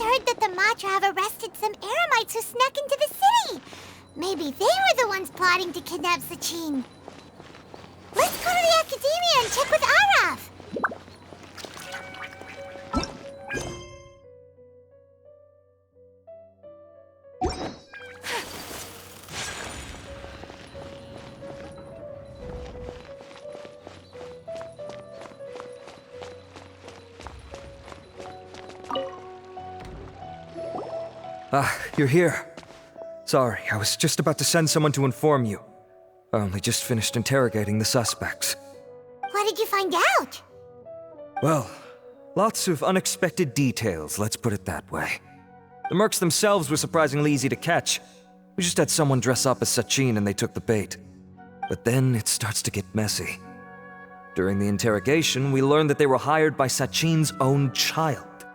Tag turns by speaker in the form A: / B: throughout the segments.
A: heard that the Matra have arrested some Eremites who snuck into the city. Maybe they were the ones plotting to kidnap Sachin. Let's go to the Academia and check with Araf.
B: You're here. Sorry, I was just about to send someone to inform you. I only just finished interrogating the suspects.
A: What did you find out?
B: Well, lots of unexpected details, let's put it that way. The mercs themselves were surprisingly easy to catch. We just had someone dress up as Sachin and they took the bait. But then it starts to get messy. During the interrogation, we learned that they were hired by Sachin's own child.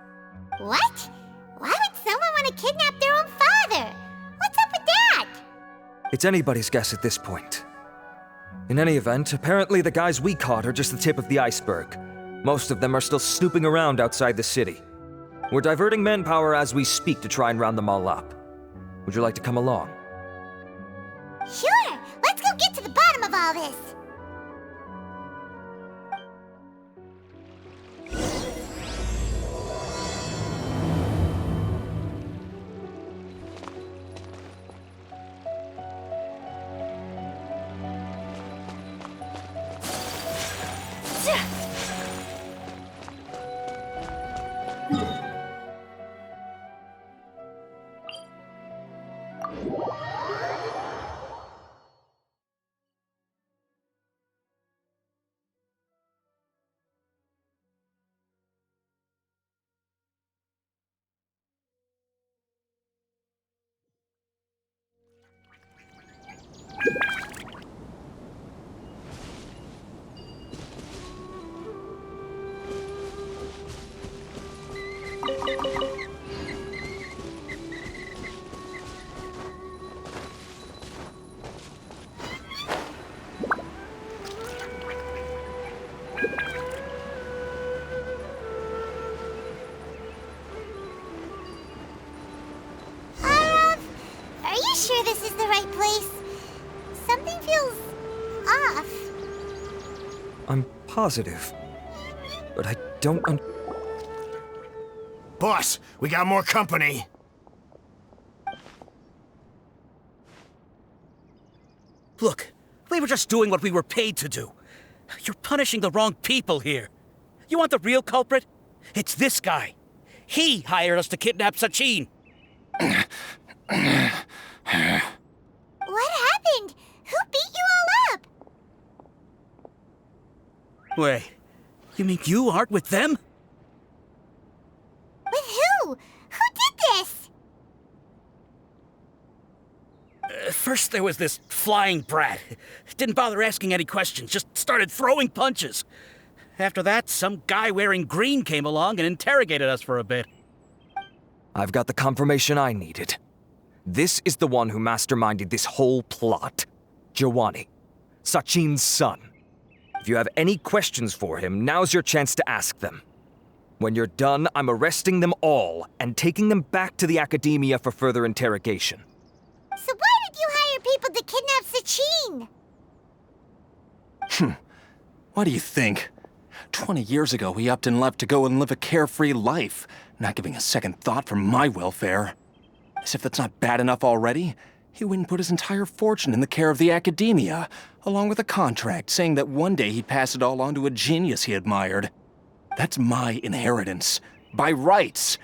A: What? Why would someone want to kidnap their own father? What's up with that?
B: It's anybody's guess at this point. In any event, apparently the guys we caught are just the tip of the iceberg. Most of them are still snooping around outside the city. We're diverting manpower as we speak to try and round them all up. Would you like to come along?
A: Sure! Let's go get to the bottom of all this! Sure this is the right place? Something feels off.
B: I'm positive, but I don't
C: Boss, we got more company.
D: Look, we were just doing what we were paid to do. You're punishing the wrong people here. You want the real culprit? It's this guy. He hired us to kidnap Sachin.
A: What happened? Who beat you all up?
D: Wait, you mean you aren't with them?
A: With who? Who did this?
D: First there was this flying brat. Didn't bother asking any questions, just started throwing punches. After that, some guy wearing green came along and interrogated us for a bit.
B: I've got the confirmation I needed. This is the one who masterminded this whole plot. Jawani, Sachin's son. If you have any questions for him, now's your chance to ask them. When you're done, I'm arresting them all and taking them back to the Academia for further interrogation.
A: So why did you hire people to kidnap Sachin?
E: What do you think? 20 years ago, he upped and left to go and live a carefree life, not giving a second thought for my welfare. As if that's not bad enough already, he went and put his entire fortune in the care of the Academia, along with a contract saying that one day he'd pass it all on to a genius he admired. That's my inheritance, by rights.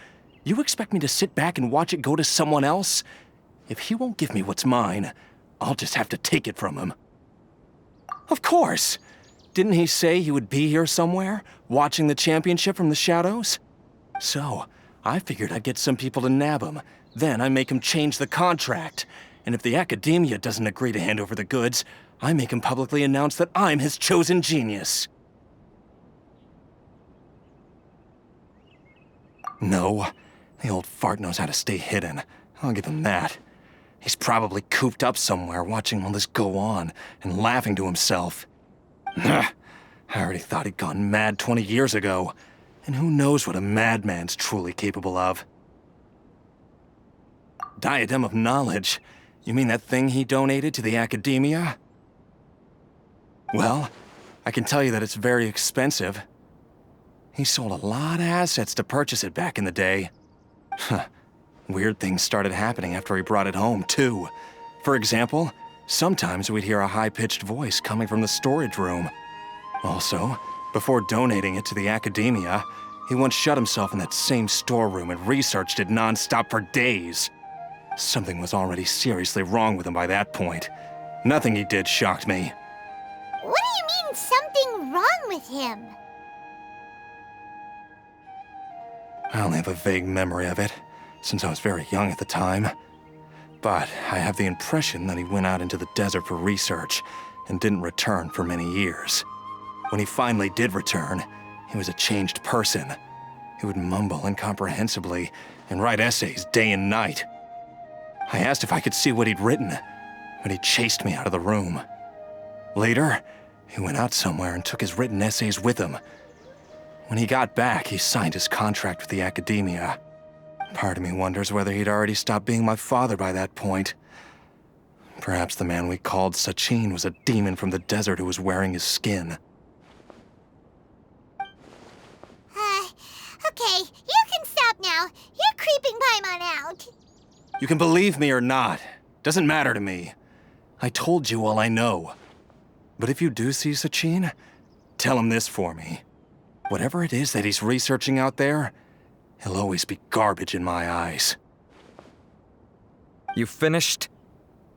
E: You expect me to sit back and watch it go to someone else? If he won't give me what's mine, I'll just have to take it from him. Of course! Didn't he say he would be here somewhere, watching the championship from the shadows? So, I figured I'd get some people to nab him. Then I make him change the contract. And if the Academia doesn't agree to hand over the goods, I make him publicly announce that I'm his chosen genius. No, the old fart knows how to stay hidden. I'll give him that. He's probably cooped up somewhere watching all this go on and laughing to himself. I already thought he'd gone mad 20 years ago. And who knows what a madman's truly capable of. Diadem of Knowledge? You mean that thing he donated to the Academia? Well, I can tell you that it's very expensive. He sold a lot of assets to purchase it back in the day. Huh. Weird things started happening after he brought it home, too. For example, sometimes we'd hear a high-pitched voice coming from the storage room. Also, before donating it to the Academia, he once shut himself in that same storeroom and researched it non-stop for days. Something was already seriously wrong with him by that point. Nothing he did shocked me.
A: What do you mean, something wrong with him?
E: I only have a vague memory of it, since I was very young at the time. But I have the impression that he went out into the desert for research and didn't return for many years. When he finally did return, he was a changed person. He would mumble incomprehensibly and write essays day and night. I asked if I could see what he'd written, but he chased me out of the room. Later, he went out somewhere and took his written essays with him. When he got back, he signed his contract with the Academia. Part of me wonders whether he'd already stopped being my father by that point. Perhaps the man we called Sachin was a demon from the desert who was wearing his skin.
A: Okay, you can stop now. You're creeping Paimon out.
E: You can believe me or not. Doesn't matter to me. I told you all I know. But if you do see Sachin, tell him this for me. Whatever it is that he's researching out there, he'll always be garbage in my eyes.
B: You finished?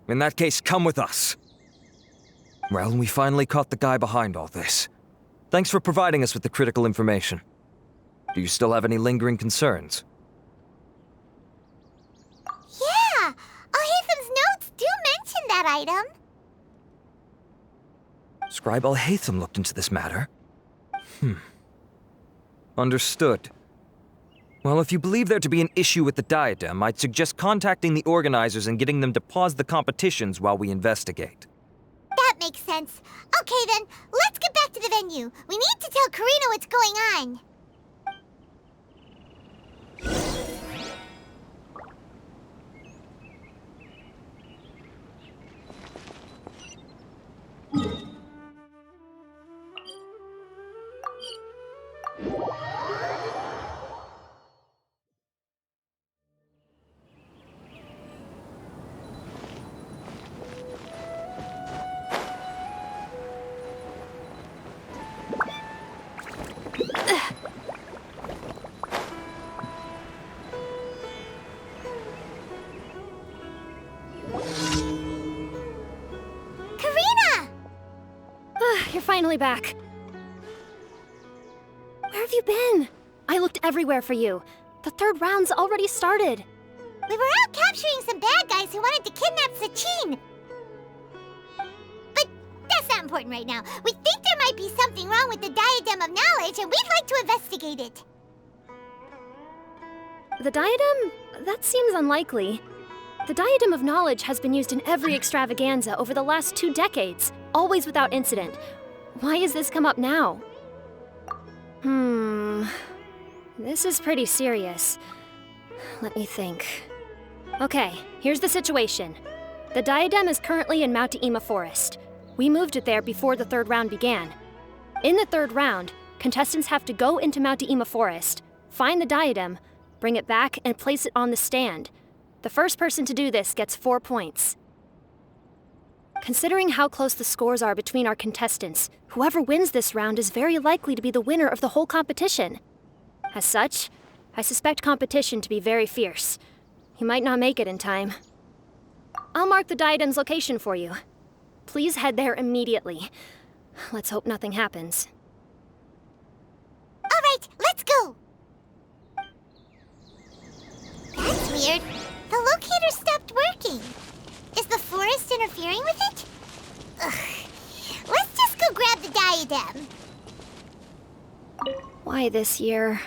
B: In that case, come with us. Well, we finally caught the guy behind all this. Thanks for providing us with the critical information. Do you still have any lingering concerns?
A: Yeah, Al-Haytham's notes do mention that item.
B: Scribe Al-Haytham looked into this matter. Understood. Well, if you believe there to be an issue with the diadem, I'd suggest contacting the organizers and getting them to pause the competitions while we investigate.
A: That makes sense. Okay then, let's get back to the venue. We need to tell Karina what's going on.
F: You're finally back. Where have you been? I looked everywhere for you. The third round's already started.
A: We were out capturing some bad guys who wanted to kidnap Sachin. But that's not important right now. We think there might be something wrong with the Diadem of Knowledge, and we'd like to investigate it.
F: The diadem? That seems unlikely. The Diadem of Knowledge has been used in every extravaganza over the last 2 decades, always without incident. Why has this come up now? This is pretty serious. Let me think. Okay, here's the situation. The diadem is currently in Mount Ima Forest. We moved it there before the third round began. In the third round, contestants have to go into Mount Ima Forest, find the diadem, bring it back, and place it on the stand. The first person to do this gets 4 points. Considering how close the scores are between our contestants, whoever wins this round is very likely to be the winner of the whole competition. As such, I suspect competition to be very fierce. You might not make it in time. I'll mark the diadem's location for you. Please head there immediately. Let's hope nothing happens.
A: All right, let's go. That's weird. The locator stopped working. Is the forest interfering with it? Ugh. Let's just go grab the diadem.
F: Why this year?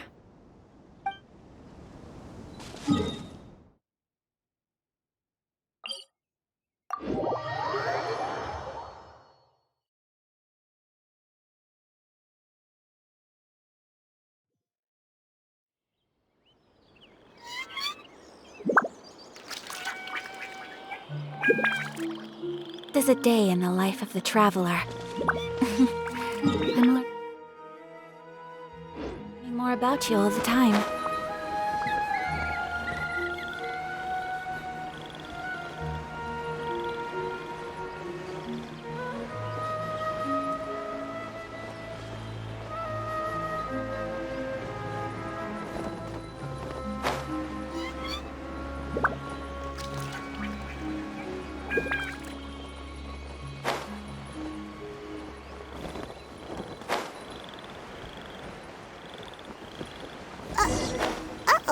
G: There's a day in the life of the traveler. I'm learning more about you all the time.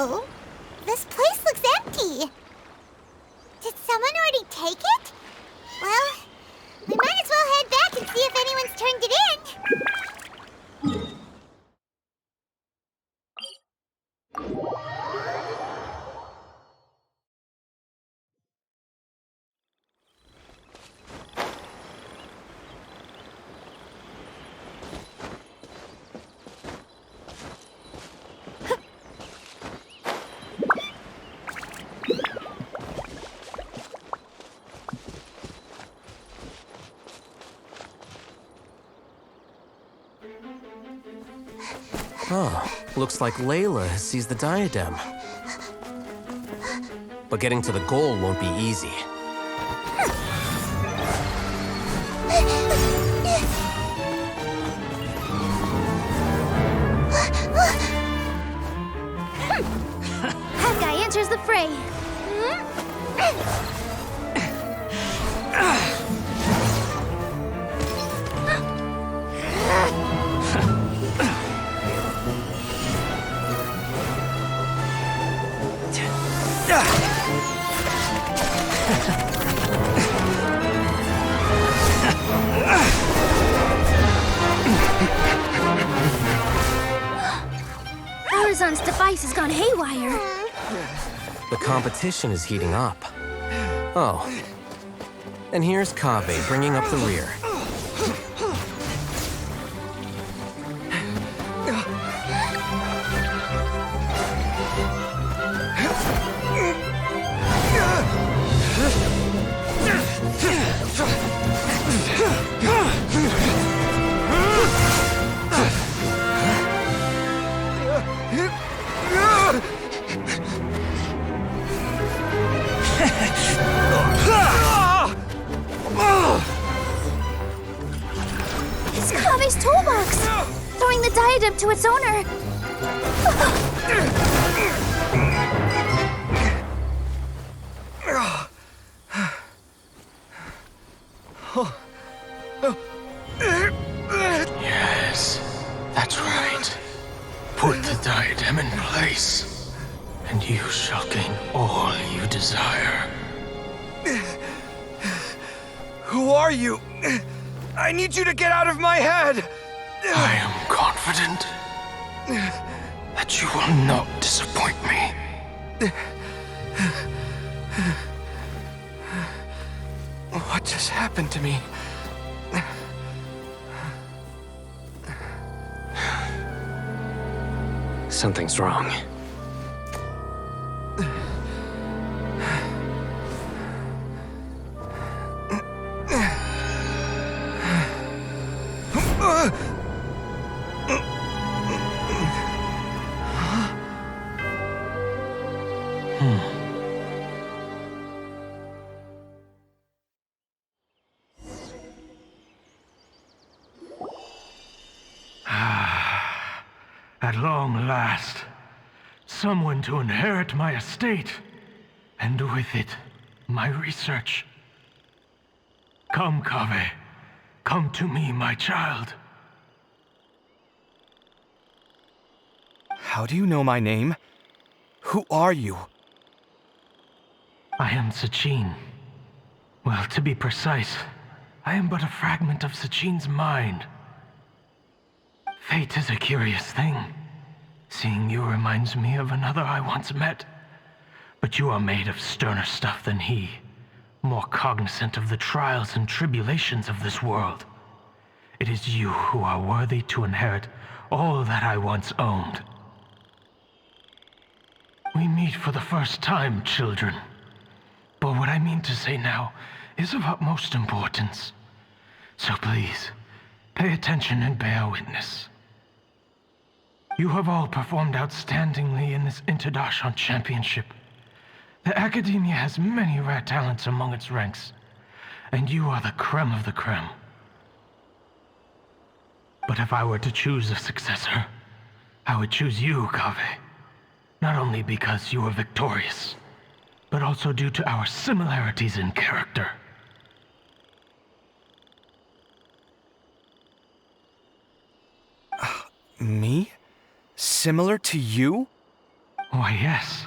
A: Uh-oh. This place looks empty. Did someone already take it? Well, we might as well head back and see if anyone's turned it in.
H: Oh, looks like Layla has seized the diadem. But getting to the goal won't be easy.
A: That guy enters the fray.
F: Arizon's device has gone haywire.
H: The competition is heating up. Oh. And here's Kaveh bringing up the rear.
A: It's Kaveh's toolbox! Throwing the diadem to its owner!
I: Yes, that's right. Put the diadem in place, and you shall gain all you desire.
C: Who are you? I need you to get out of my head!
I: I am confident that you will not disappoint me.
C: What just happened to me?
H: Something's wrong.
I: At long last, someone to inherit my estate, and with it, my research. Come, Kaveh. Come to me, my child.
C: How do you know my name? Who are you?
I: I am Sachin. Well, to be precise, I am but a fragment of Sachin's mind. Fate is a curious thing. Seeing you reminds me of another I once met. But you are made of sterner stuff than he, more cognizant of the trials and tribulations of this world. It is you who are worthy to inherit all that I once owned. We meet for the first time, children. But what I mean to say now is of utmost importance. So please, pay attention and bear witness. You have all performed outstandingly in this Interdarshan Championship. The Academia has many rare talents among its ranks, and you are the creme of the creme. But if I were to choose a successor, I would choose you, Kaveh. Not only because you were victorious, but also due to our similarities in character.
C: Me? Similar to you?
I: Why, yes.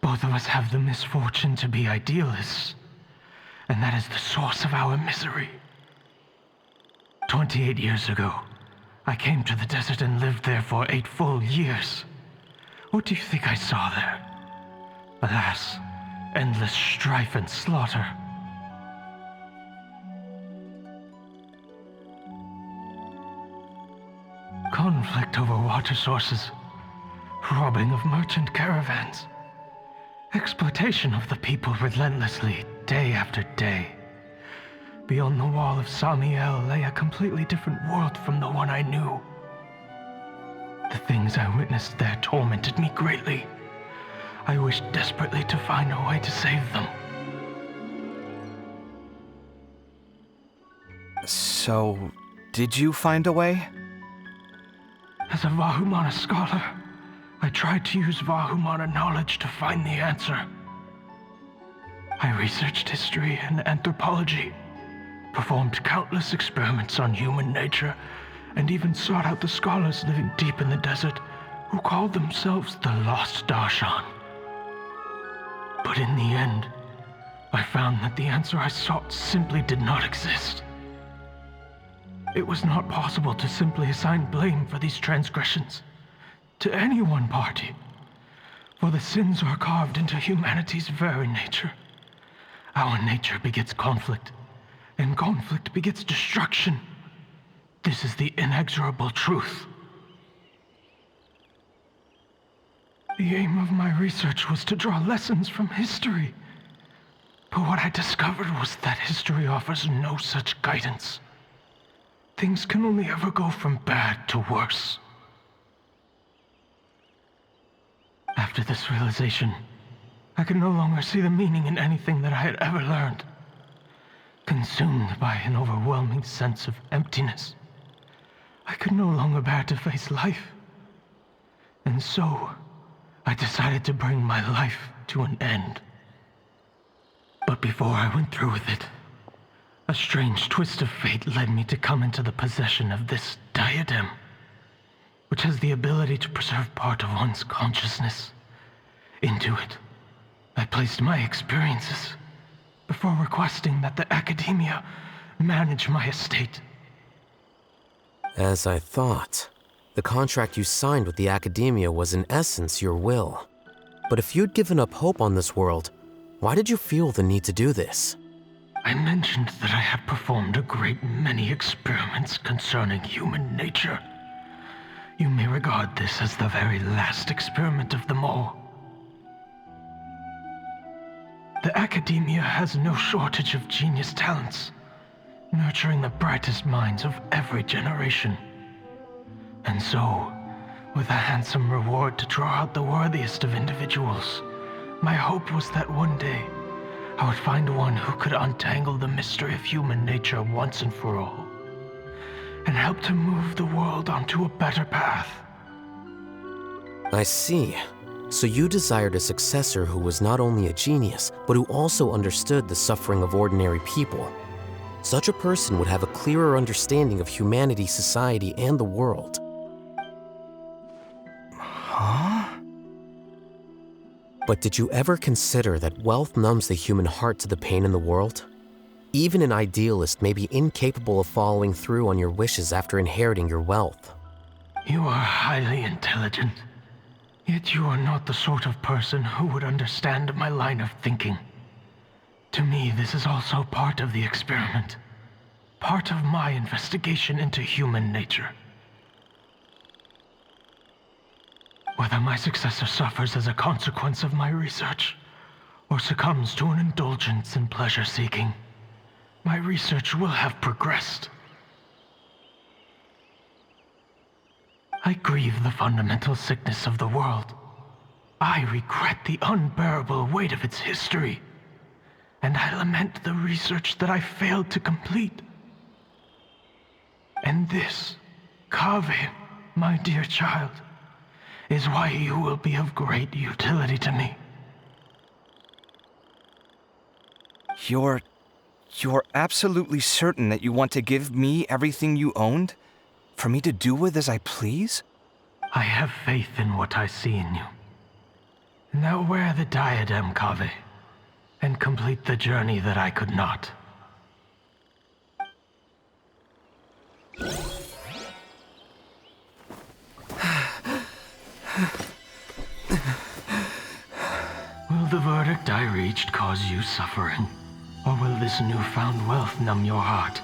I: Both of us have the misfortune to be idealists, and that is the source of our misery. 28 years ago, I came to the desert and lived there for 8 full years. What do you think I saw there? Alas, endless strife and slaughter. Conflict over water sources, robbing of merchant caravans, exploitation of the people relentlessly, day after day. Beyond the wall of Samiel lay a completely different world from the one I knew. The things I witnessed there tormented me greatly. I wished desperately to find a way to save them.
C: So, did you find a way?
I: As a Vahumana scholar, I tried to use Vahumana knowledge to find the answer. I researched history and anthropology, performed countless experiments on human nature, and even sought out the scholars living deep in the desert who called themselves the Lost Darshan. But in the end, I found that the answer I sought simply did not exist. It was not possible to simply assign blame for these transgressions to any one party, for the sins are carved into humanity's very nature. Our nature begets conflict, and conflict begets destruction. This is the inexorable truth. The aim of my research was to draw lessons from history. But what I discovered was that history offers no such guidance. Things can only ever go from bad to worse. After this realization, I could no longer see the meaning in anything that I had ever learned. Consumed by an overwhelming sense of emptiness, I could no longer bear to face life. And so, I decided to bring my life to an end. But before I went through with it, a strange twist of fate led me to come into the possession of this diadem, which has the ability to preserve part of one's consciousness. Into it, I placed my experiences before requesting that the Academia manage my estate.
H: As I thought, the contract you signed with the Academia was in essence your will. But if you'd given up hope on this world, why did you feel the need to do this?
I: I mentioned that I had performed a great many experiments concerning human nature. You may regard this as the very last experiment of them all. The Academia has no shortage of genius talents, nurturing the brightest minds of every generation. And so, with a handsome reward to draw out the worthiest of individuals, my hope was that one day, I would find one who could untangle the mystery of human nature once and for all, and help to move the world onto a better path.
H: I see. So you desired a successor who was not only a genius, but who also understood the suffering of ordinary people. Such a person would have a clearer understanding of humanity, society, and the world.
C: Huh?
H: But did you ever consider that wealth numbs the human heart to the pain in the world? Even an idealist may be incapable of following through on your wishes after inheriting your wealth.
I: You are highly intelligent, yet you are not the sort of person who would understand my line of thinking. To me, this is also part of the experiment, part of my investigation into human nature. Whether my successor suffers as a consequence of my research, or succumbs to an indulgence in pleasure-seeking, my research will have progressed. I grieve the fundamental sickness of the world. I regret the unbearable weight of its history, and I lament the research that I failed to complete. And this, Kaveh, my dear child, is why you will be of great utility to me.
C: You're absolutely certain that you want to give me everything you owned? For me to do with as I please?
I: I have faith in what I see in you. Now wear the diadem, Kaveh, and complete the journey that I could not. Will the verdict I reached cause you suffering? Or will this newfound wealth numb your heart?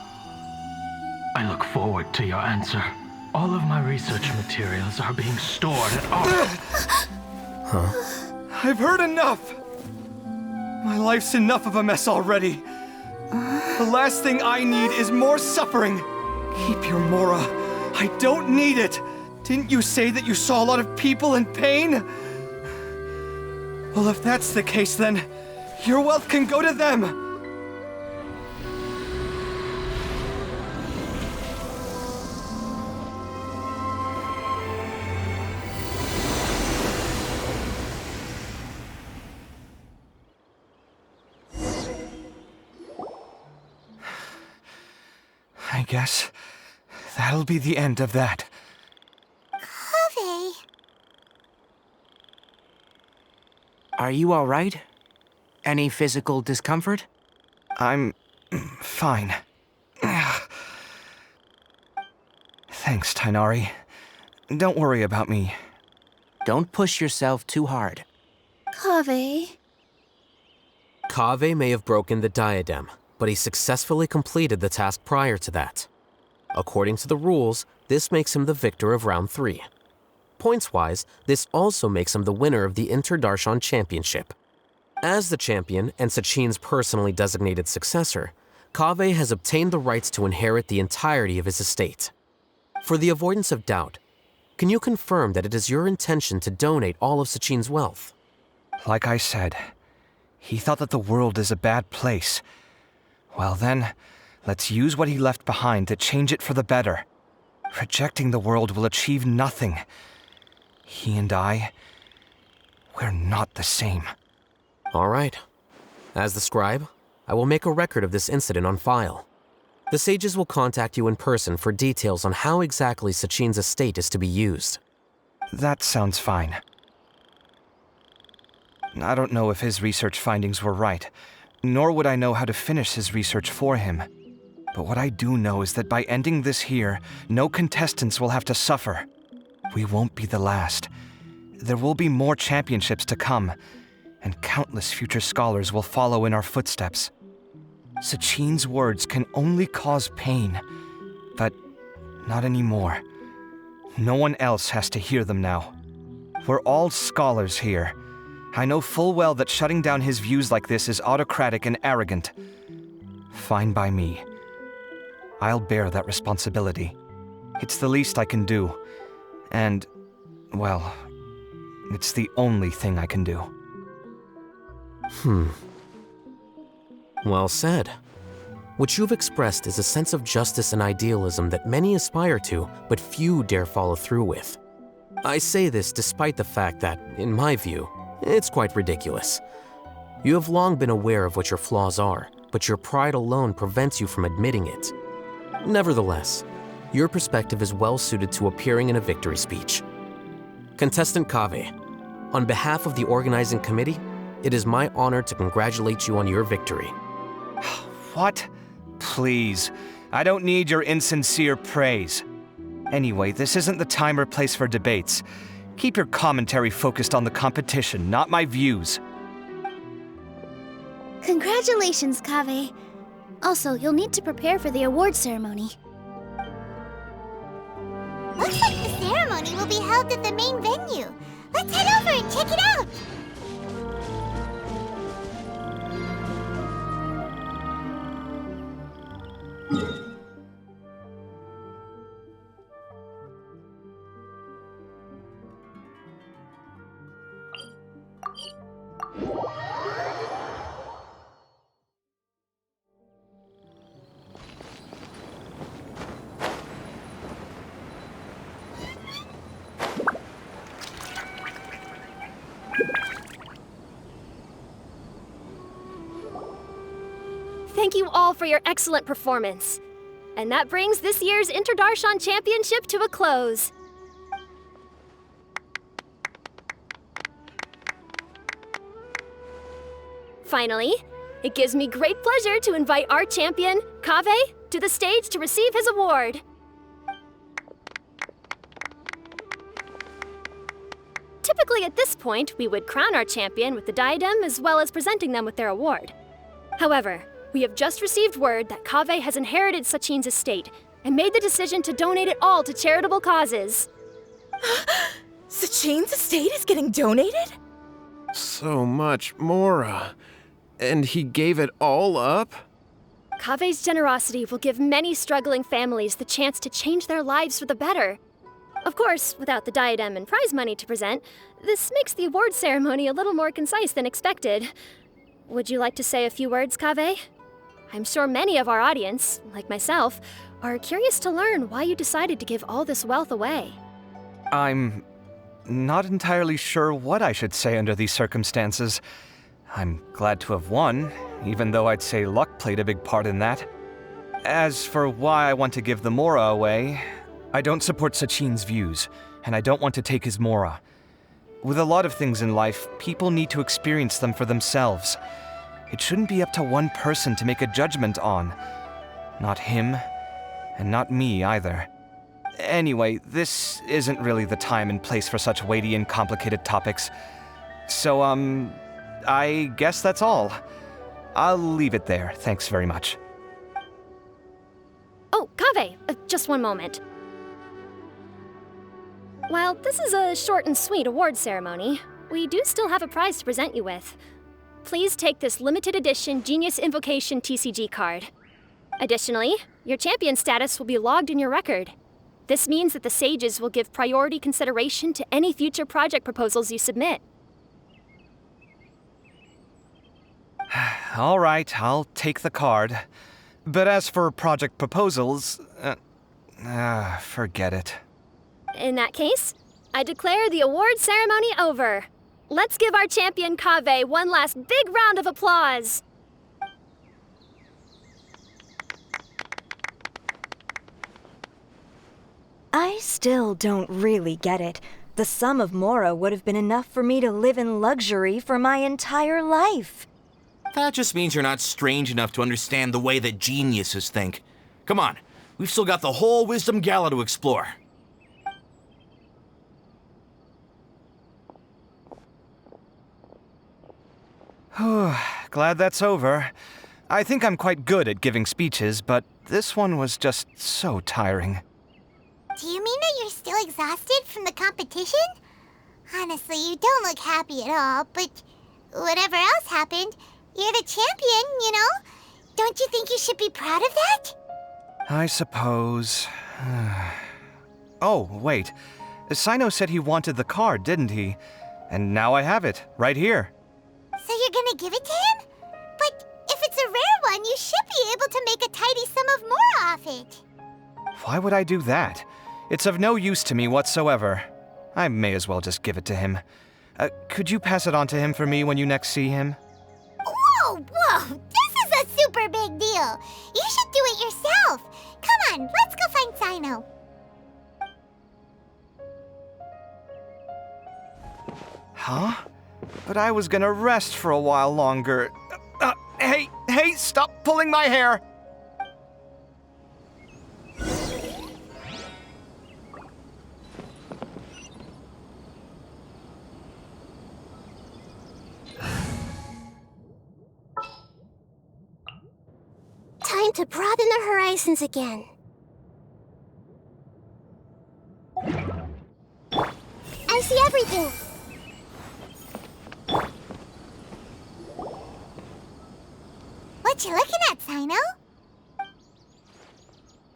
I: I look forward to your answer. All of my research materials are being stored at
C: I've heard enough! My life's enough of a mess already. The last thing I need is more suffering. Keep your Mora. I don't need it. Didn't you say that you saw a lot of people in pain? Well, if that's the case, then your wealth can go to them. I guess that'll be the end of that.
A: Kaveh.
J: Are you all right? Any physical discomfort?
C: I'm fine. Thanks, Tainari. Don't worry about me.
J: Don't push yourself too hard.
G: Kaveh.
H: Kaveh may have broken the diadem, but he successfully completed the task prior to that. According to the rules, this makes him the victor of round 3. Points-wise, this also makes him the winner of the Inter-Darshan Championship. As the champion and Sachin's personally designated successor, Kaveh has obtained the rights to inherit the entirety of his estate. For the avoidance of doubt, can you confirm that it is your intention to donate all of Sachin's wealth?
C: Like I said, he thought that the world is a bad place. Well then, let's use what he left behind to change it for the better. Rejecting the world will achieve nothing. He and I, we're not the same.
H: All right. As the scribe, I will make a record of this incident on file. The sages will contact you in person for details on how exactly Sachin's estate is to be used.
C: That sounds fine. I don't know if his research findings were right, nor would I know how to finish his research for him. But what I do know is that by ending this here, no contestants will have to suffer. We won't be the last. There will be more championships to come, and countless future scholars will follow in our footsteps. Sachin's words can only cause pain, but not anymore. No one else has to hear them now. We're all scholars here. I know full well that shutting down his views like this is autocratic and arrogant. Fine by me. I'll bear that responsibility. It's the least I can do. And, well, it's the only thing I can do.
H: Well said. What you've expressed is a sense of justice and idealism that many aspire to, but few dare follow through with. I say this despite the fact that, in my view, it's quite ridiculous. You have long been aware of what your flaws are, but your pride alone prevents you from admitting it. Nevertheless, your perspective is well suited to appearing in a victory speech. Contestant Kaveh, on behalf of the organizing committee, it is my honor to congratulate you on your victory.
C: What? Please. I don't need your insincere praise. Anyway, this isn't the time or place for debates. Keep your commentary focused on the competition, not my views.
A: Congratulations, Kaveh. Also, you'll need to prepare for the award ceremony. Looks like the ceremony will be held at the main venue. Let's head over and check it out!
F: Thank you all for your excellent performance. And that brings this year's Interdarshan Championship to a close. Finally, it gives me great pleasure to invite our champion, Kaveh, to the stage to receive his award. Typically at this point, we would crown our champion with the diadem as well as presenting them with their award. However, we have just received word that Kaveh has inherited Sachin's estate and made the decision to donate it all to charitable causes.
K: Sachin's estate is getting donated?
L: So much Mora. And he gave it all up?
F: Kaveh's generosity will give many struggling families the chance to change their lives for the better. Of course, without the diadem and prize money to present, this makes the award ceremony a little more concise than expected. Would you like to say a few words, Kaveh? I'm sure many of our audience, like myself, are curious to learn why you decided to give all this wealth away.
C: I'm not entirely sure what I should say under these circumstances. I'm glad to have won, even though I'd say luck played a big part in that. As for why I want to give the Mora away, I don't support Sachin's views, and I don't want to take his Mora. With a lot of things in life, people need to experience them for themselves. It shouldn't be up to one person to make a judgment on. Not him, and not me either. Anyway, this isn't really the time and place for such weighty and complicated topics. So, I guess that's all. I'll leave it there, thanks very much.
F: Oh, Kaveh, just one moment. While this is a short and sweet award ceremony, we do still have a prize to present you with. Please take this limited edition Genius Invocation TCG card. Additionally, your champion status will be logged in your record. This means that the Sages will give priority consideration to any future project proposals you submit.
C: All right, I'll take the card. But as for project proposals, forget it.
F: In that case, I declare the award ceremony over. Let's give our champion Kaveh one last big round of applause.
M: I still don't really get it. The sum of Mora would have been enough for me to live in luxury for my entire life.
D: That just means you're not strange enough to understand the way that geniuses think. Come on, we've still got the whole Wisdom Gala to explore.
C: Glad that's over. I think I'm quite good at giving speeches, but this one was just so tiring.
A: Do you mean that you're still exhausted from the competition? Honestly, you don't look happy at all, but whatever else happened, you're the champion, you know? Don't you think you should be proud of that?
C: I suppose. Oh, wait. Sino said he wanted the card, didn't he? And now I have it, right here.
A: So you're gonna give it to him? But if it's a rare one, you should be able to make a tidy sum of more off it.
C: Why would I do that? It's of no use to me whatsoever. I may as well just give it to him. Could you pass it on to him for me when you next see him?
A: Whoa! This is a super big deal! You should do it yourself! Come on, let's go find Sino.
C: Huh? But I was gonna rest for a while longer. Hey, stop pulling my hair!
A: Time to broaden the horizons again. I see everything. What you looking at, Sino?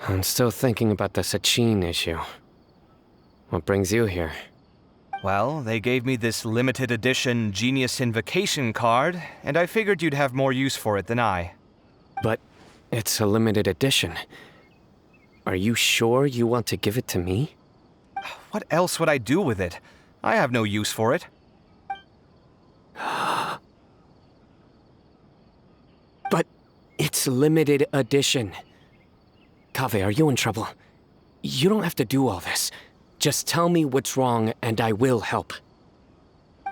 H: I'm still thinking about the Sachin issue. What brings you here?
C: Well, they gave me this limited edition Genius Invocation card, and I figured you'd have more use for it than I.
H: But it's a limited edition. Are you sure you want to give it to me?
C: What else would I do with it? I have no use for it.
H: But it's limited edition. Kaveh, are you in trouble? You don't have to do all this. Just tell me what's wrong and I will help.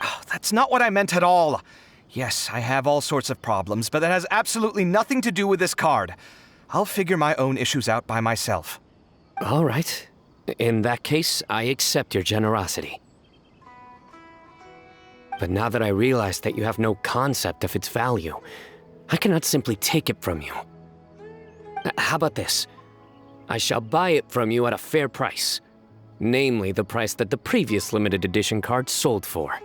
C: Oh, that's not what I meant at all. Yes, I have all sorts of problems, but that has absolutely nothing to do with this card. I'll figure my own issues out by myself.
H: All right. In that case, I accept your generosity. But now that I realize that you have no concept of its value, I cannot simply take it from you. How about this? I shall buy it from you at a fair price. Namely, the price that the previous limited edition card sold for.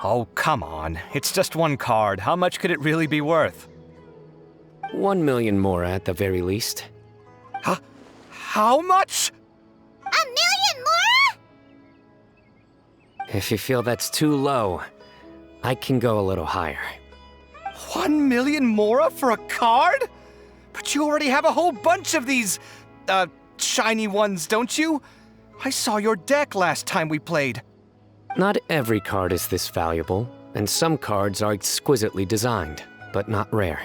C: Oh, come on. It's just one card. How much could it really be worth?
H: 1 million more at the very least.
C: Huh? How much?
A: 1 million more?
H: If you feel that's too low, I can go a little higher.
C: 1 million more for a card? But you already have a whole bunch of these, shiny ones, don't you? I saw your deck last time we played.
H: Not every card is this valuable, and some cards are exquisitely designed, but not rare.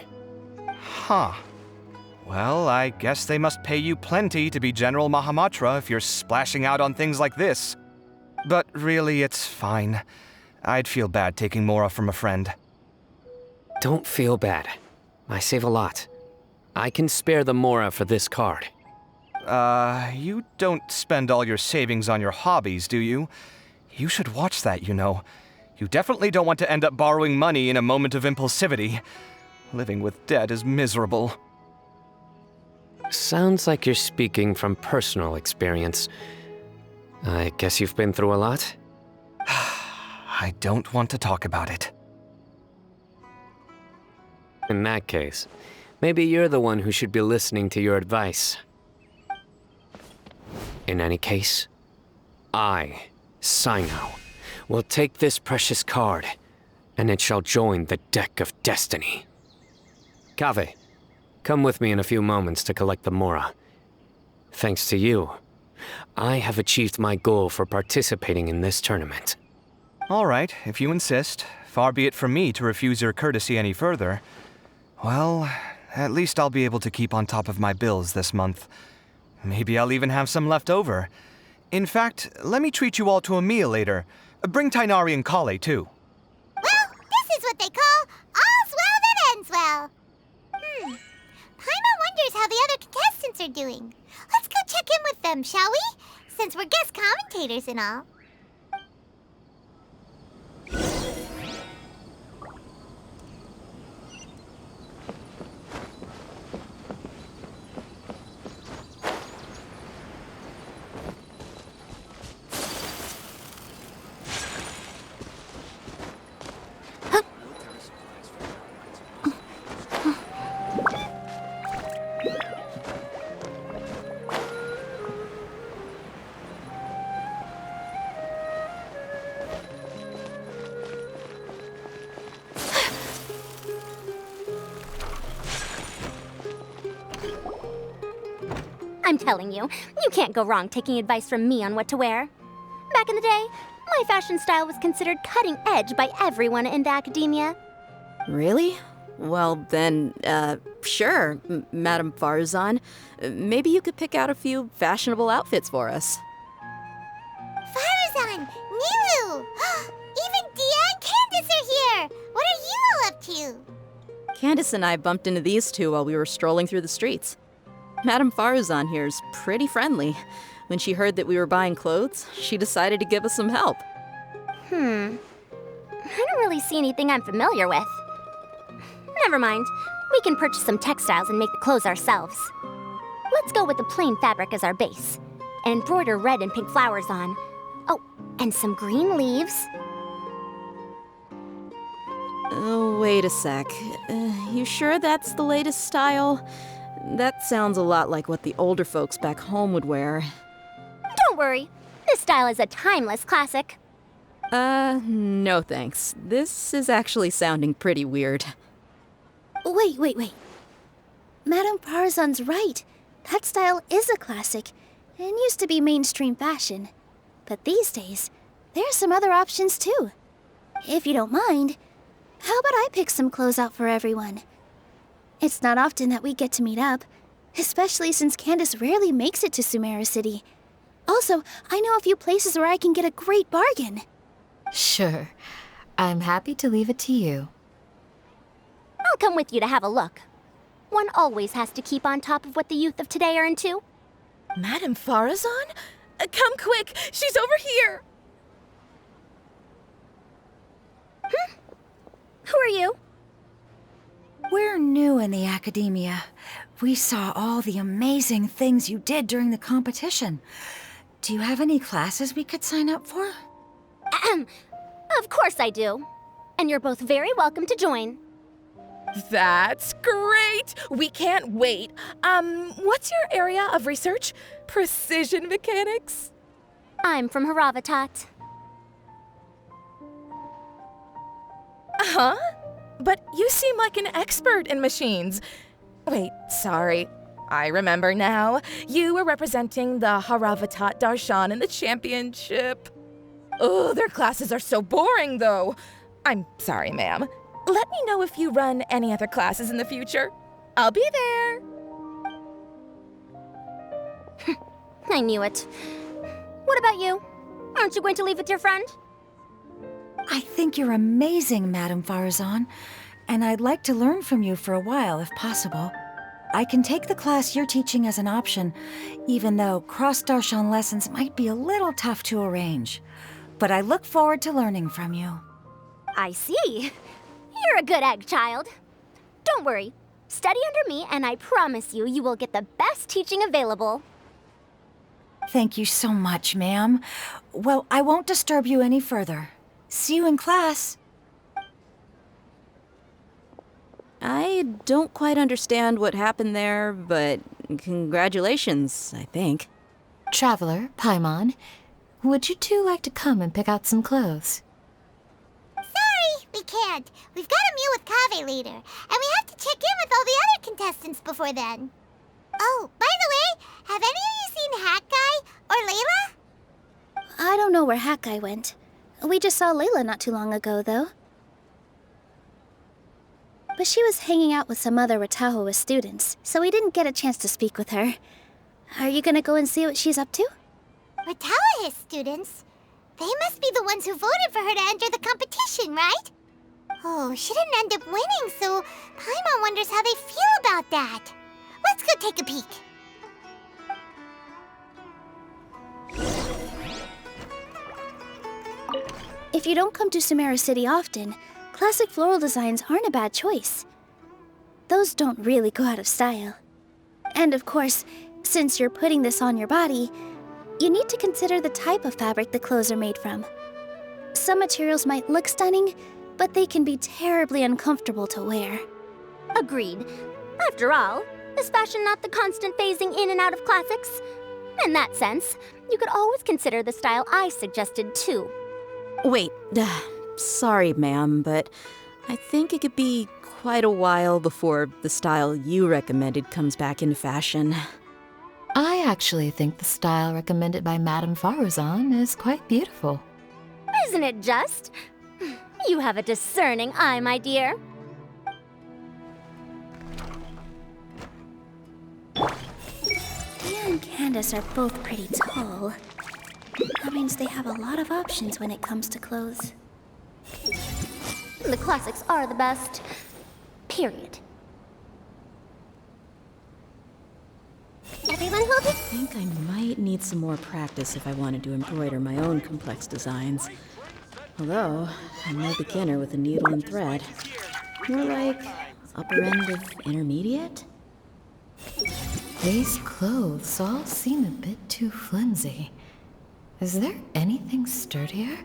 C: Huh. Well, I guess they must pay you plenty to be General Mahamatra if you're splashing out on things like this. But really, it's fine. I'd feel bad taking Mora from a friend.
H: Don't feel bad. I save a lot. I can spare the Mora for this card.
C: You don't spend all your savings on your hobbies, do you? You should watch that, you know. You definitely don't want to end up borrowing money in a moment of impulsivity. Living with debt is miserable.
H: Sounds like you're speaking from personal experience. I guess you've been through a lot?
C: I don't want to talk about it.
H: In that case, maybe you're the one who should be listening to your advice. In any case, I, Sino, will take this precious card, and it shall join the deck of destiny. Kaveh, come with me in a few moments to collect the Mora. Thanks to you, I have achieved my goal for participating in this tournament.
C: All right, if you insist. Far be it from me to refuse your courtesy any further. Well, at least I'll be able to keep on top of my bills this month. Maybe I'll even have some left over. In fact, let me treat you all to a meal later. Bring Tainari and Kale, too.
A: Well, this is what they call all's well that ends well. Paimon wonders how the other contestants are doing. Let's go check in with them, shall we? Since we're guest commentators and all.
N: I'm telling you, you can't go wrong taking advice from me on what to wear. Back in the day, my fashion style was considered cutting edge by everyone in the academia.
K: Really? Well, then, sure, Madame Farzan. Maybe you could pick out a few fashionable outfits for us.
A: Farzan! Nilu! Even Dia and Candace are here! What are you all up to?
K: Candace and I bumped into these two while we were strolling through the streets. Madame Farzan here's pretty friendly. When she heard that we were buying clothes, she decided to give us some help.
N: I don't really see anything I'm familiar with. Never mind. We can purchase some textiles and make the clothes ourselves. Let's go with the plain fabric as our base, and embroider red and pink flowers on. Oh, and some green leaves.
K: Oh, wait a sec. You sure that's the latest style? That sounds a lot like what the older folks back home would wear.
N: Don't worry. This style is a timeless classic.
K: No thanks. This is actually sounding pretty weird.
N: Wait. Madame Farzan's right. That style is a classic and used to be mainstream fashion. But these days, there are some other options too. If you don't mind, how about I pick some clothes out for everyone? It's not often that we get to meet up, especially since Candace rarely makes it to Sumeru City. Also, I know a few places where I can get a great bargain.
O: Sure. I'm happy to leave it to you.
N: I'll come with you to have a look. One always has to keep on top of what the youth of today are into.
P: Madame Farazan? Come quick! She's over here!
N: Who are you?
Q: We're new in the academia. We saw all the amazing things you did during the competition. Do you have any classes we could sign up for?
N: Of course I do. And you're both very welcome to join.
P: That's great! We can't wait. What's your area of research? Precision mechanics?
N: I'm from haaaate.
P: Huh? But you seem like an expert in machines. Wait, sorry. I remember now. You were representing the Haravatat Darshan in the championship. Oh, their classes are so boring, though. I'm sorry, ma'am. Let me know if you run any other classes in the future. I'll be there.
N: I knew it. What about you? Aren't you going to leave with your friend?
Q: I think you're amazing, Madame Farazan, and I'd like to learn from you for a while, if possible. I can take the class you're teaching as an option, even though cross-Darshan lessons might be a little tough to arrange. But I look forward to learning from you.
N: I see. You're a good egg, child. Don't worry. Study under me, and I promise you, you will get the best teaching available.
Q: Thank you so much, ma'am. Well, I won't disturb you any further. See you in class.
K: I don't quite understand what happened there, but congratulations, I think.
O: Traveler, Paimon, would you two like to come and pick out some clothes?
A: Sorry, we can't. We've got a meal with Kaveh later, and we have to check in with all the other contestants before then. Oh, by the way, have any of you seen Hat Guy or Layla?
N: I don't know where Hat Guy went. We just saw Layla not too long ago, though. But she was hanging out with some other Ratahoa students, so we didn't get a chance to speak with her. Are you gonna go and see what she's up to?
A: Ratahoa students? They must be the ones who voted for her to enter the competition, right? Oh, she didn't end up winning, so Paimon wonders how they feel about that. Let's go take a peek.
N: If you don't come to Sumeru City often, classic floral designs aren't a bad choice. Those don't really go out of style. And of course, since you're putting this on your body, you need to consider the type of fabric the clothes are made from. Some materials might look stunning, but they can be terribly uncomfortable to wear. Agreed. After all, is fashion not the constant phasing in and out of classics? In that sense, you could always consider the style I suggested too.
K: Wait, sorry, ma'am, but I think it could be quite a while before the style you recommended comes back into fashion.
O: I actually think the style recommended by Madame Farazan is quite beautiful.
N: Isn't it just? You have a discerning eye, my dear. Dia and Candace are both pretty tall. That means they have a lot of options when it comes to clothes. The classics are the best. Period. Everyone hold it.
K: I think I might need some more practice if I wanted to embroider my own complex designs. Although, I'm no beginner with a needle and thread. More like upper end of intermediate?
O: These clothes all seem a bit too flimsy. Is there anything sturdier?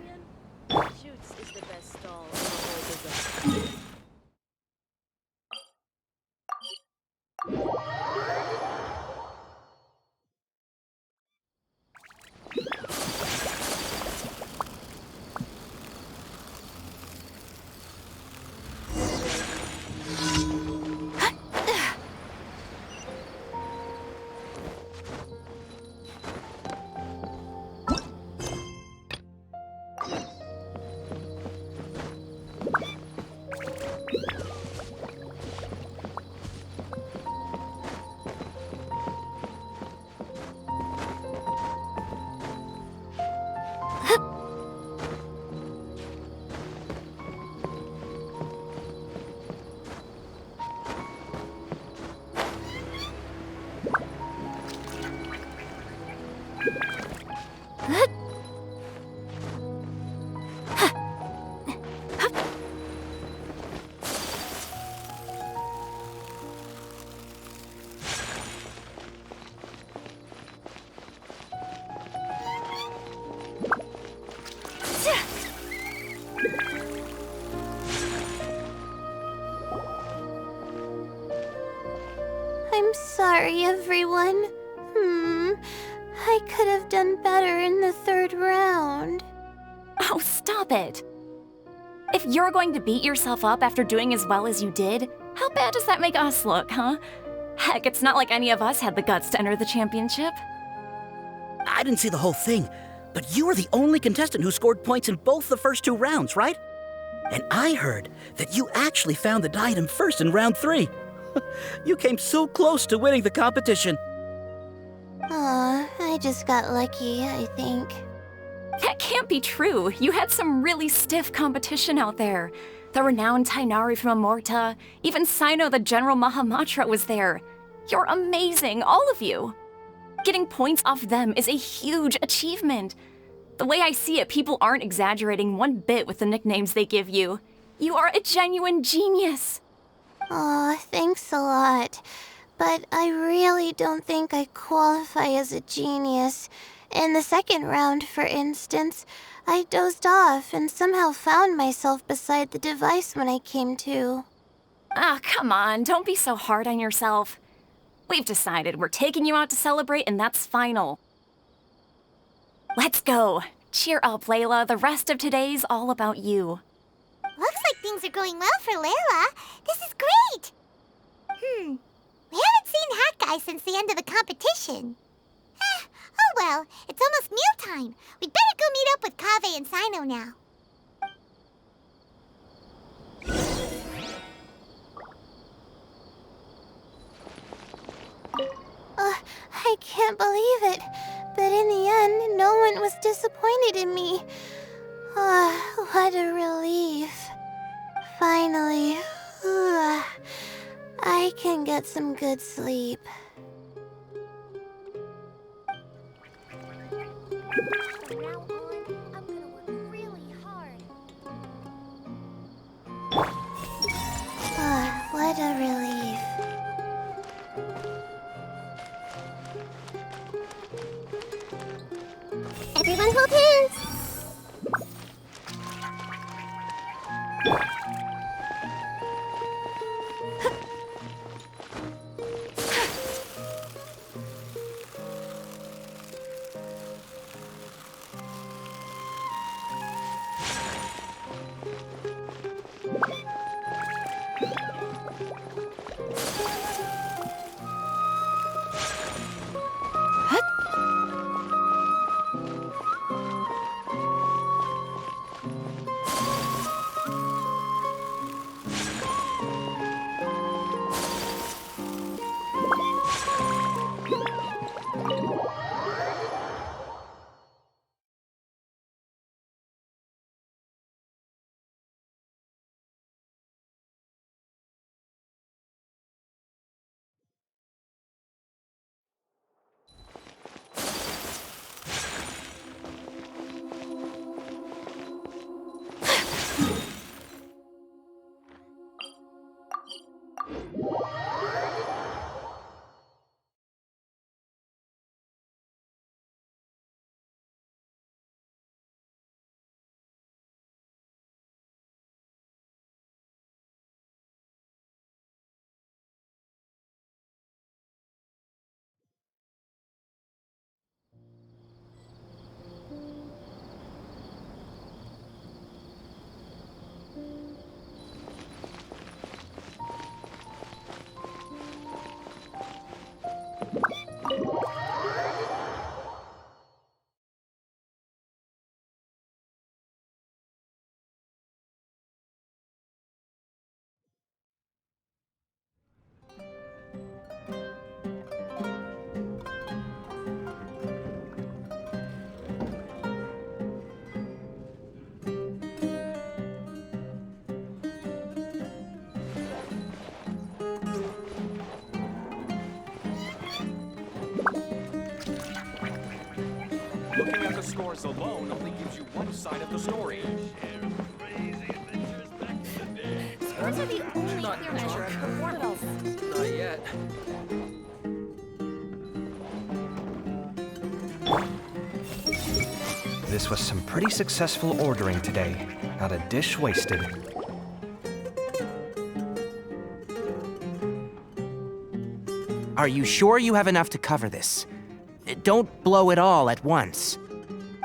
A: I'm sorry, everyone. I could have done better in the third round.
R: Oh, stop it. If you're going to beat yourself up after doing as well as you did, how bad does that make us look, huh? Heck, it's not like any of us had the guts to enter the championship.
D: I didn't see the whole thing, but you were the only contestant who scored points in both the first 2 rounds, right? And I heard that you actually found the diadem first in round 3. You came so close to winning the competition.
A: Aw, I just got lucky, I think.
R: That can't be true. You had some really stiff competition out there. The renowned Tainari from Amorta, even Sino the General Mahamatra was there. You're amazing, all of you. Getting points off them is a huge achievement. The way I see it, people aren't exaggerating one bit with the nicknames they give you. You are a genuine genius.
A: Aw, thanks a lot. But I really don't think I qualify as a genius. In the second round, for instance, I dozed off and somehow found myself beside the device when I came to.
R: Ah, come on, don't be so hard on yourself. We've decided we're taking you out to celebrate, and that's final. Let's go. Cheer up, Layla. The rest of today's all about you.
A: Looks like things are going well for Layla. This is great! We haven't seen Hat Guy since the end of the competition. Oh well, it's almost mealtime. We'd better go meet up with Kaveh and Sino now. I can't believe it. But in the end, no one was disappointed in me. What a relief. Finally, I can get some good sleep. What a relief.
N: Everyone hold hands.
B: Looking at the scores alone only gives you one side of the story.
P: Scores are the only clear measure of performance.
C: Not yet. This was some pretty successful ordering today. Not a dish wasted.
J: Are you sure you have enough to cover this? Don't blow it all at once.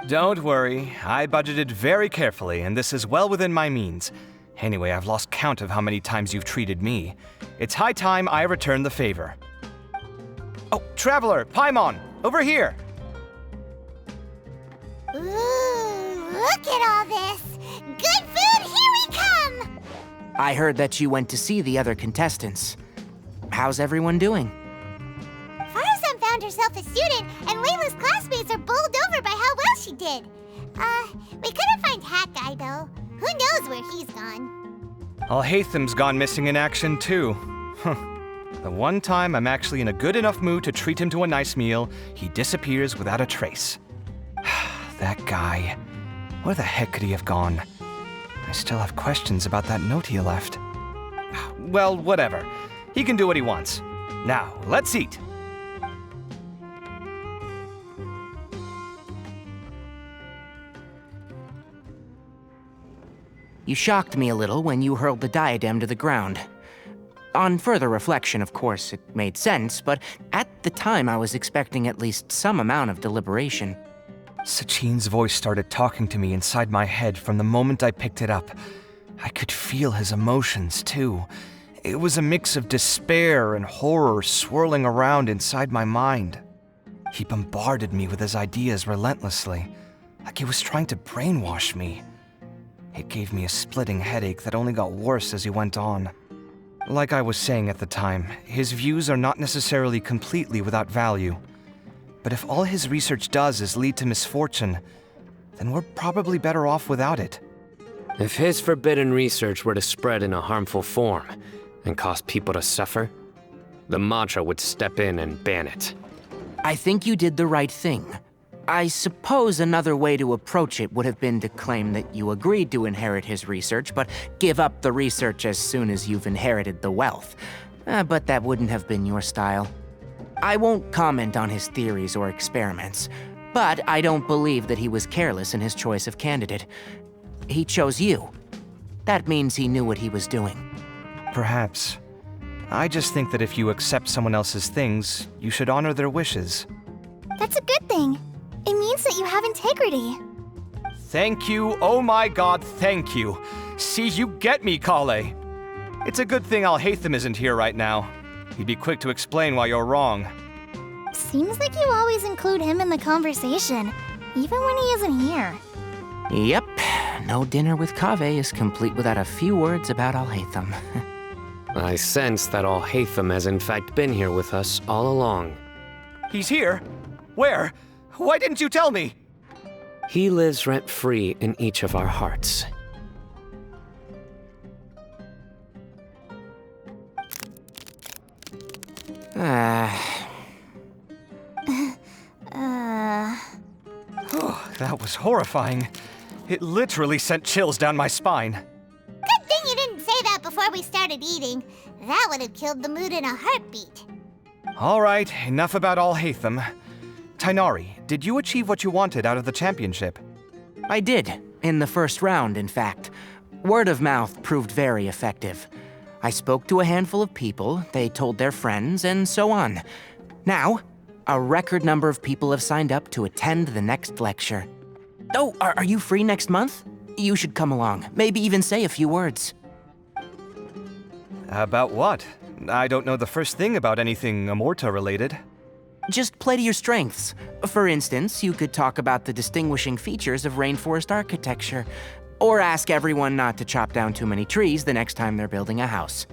C: Don't worry, I budgeted very carefully, and this is well within my means. Anyway, I've lost count of how many times you've treated me. It's high time I return the favor. Oh, Traveler, Paimon, over here!
A: Ooh, look at all this! Good food, here we come!
J: I heard that you went to see the other contestants. How's everyone doing?
A: Farazan found herself a student, and Layla's classmates are bowled over by how well she did. We couldn't find Hat Guy, though. Who knows where he's gone?
C: Alhaitham's gone missing in action, too. The one time I'm actually in a good enough mood to treat him to a nice meal, he disappears without a trace. That guy. Where the heck could he have gone? I still have questions about that note he left. Well, whatever. He can do what he wants. Now, let's eat.
J: You shocked me a little when you hurled the diadem to the ground. On further reflection, of course, it made sense, but at the time I was expecting at least some amount of deliberation.
C: Sachin's voice started talking to me inside my head from the moment I picked it up. I could feel his emotions, too. It was a mix of despair and horror swirling around inside my mind. He bombarded me with his ideas relentlessly, like he was trying to brainwash me. It gave me a splitting headache that only got worse as he went on. Like I was saying at the time, his views are not necessarily completely without value. But if all his research does is lead to misfortune, then we're probably better off without it.
H: If his forbidden research were to spread in a harmful form and cause people to suffer, the Matra would step in and ban it.
J: I think you did the right thing. I suppose another way to approach it would have been to claim that you agreed to inherit his research, but give up the research as soon as you've inherited the wealth. But that wouldn't have been your style. I won't comment on his theories or experiments, but I don't believe that he was careless in his choice of candidate. He chose you. That means he knew what he was doing.
C: Perhaps. I just think that if you accept someone else's things, you should honor their wishes.
A: That's a good thing. It means that you have integrity.
C: Thank you, oh my god, thank you. See, you get me, Kale. It's a good thing Alhaitham isn't here right now. He'd be quick to explain why you're wrong.
A: Seems like you always include him in the conversation, even when he isn't here.
J: Yep, no dinner with Kaveh is complete without a few words about Alhaitham.
H: I sense that Alhaitham has in fact been here with us all along.
C: He's here? Where? Why didn't you tell me?
H: He lives rent-free in each of our hearts.
C: Oh, that was horrifying. It literally sent chills down my spine.
A: Good thing you didn't say that before we started eating. That would have killed the mood in a heartbeat.
C: All right, enough about Alhaitham. Tighnari, did you achieve what you wanted out of the championship?
J: I did, in the first round, in fact. Word of mouth proved very effective. I spoke to a handful of people, they told their friends, and so on. Now, a record number of people have signed up to attend the next lecture. Oh, are you free next month? You should come along, maybe even say a few words.
C: About what? I don't know the first thing about anything Amorta-related.
J: Just play to your strengths. For instance, you could talk about the distinguishing features of rainforest architecture, or ask everyone not to chop down too many trees the next time they're building a house.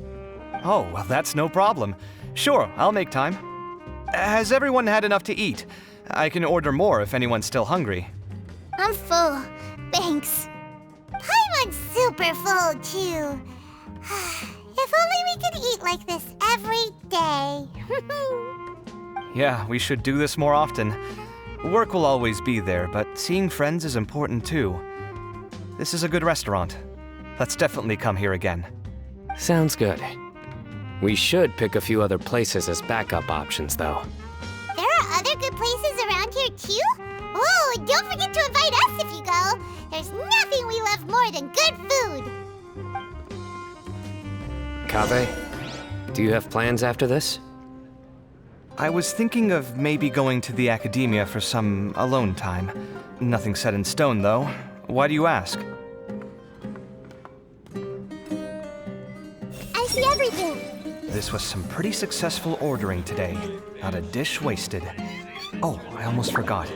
C: Oh, well, that's no problem. Sure, I'll make time. Has everyone had enough to eat? I can order more if anyone's still hungry.
A: I'm full. Thanks. Paimon's super full, too. If only we could eat like this every day.
C: Yeah, we should do this more often. Work will always be there, but seeing friends is important too. This is a good restaurant. Let's definitely come here again.
H: Sounds good. We should pick a few other places as backup options, though.
A: There are other good places around here, too? Oh, and don't forget to invite us if you go. There's nothing we love more than good food.
H: Kaveh, do you have plans after this?
C: I was thinking of maybe going to the academia for some alone time. Nothing set in stone, though. Why do you ask?
A: I see everything.
C: This was some pretty successful ordering today. Not a dish wasted. Oh, I almost forgot.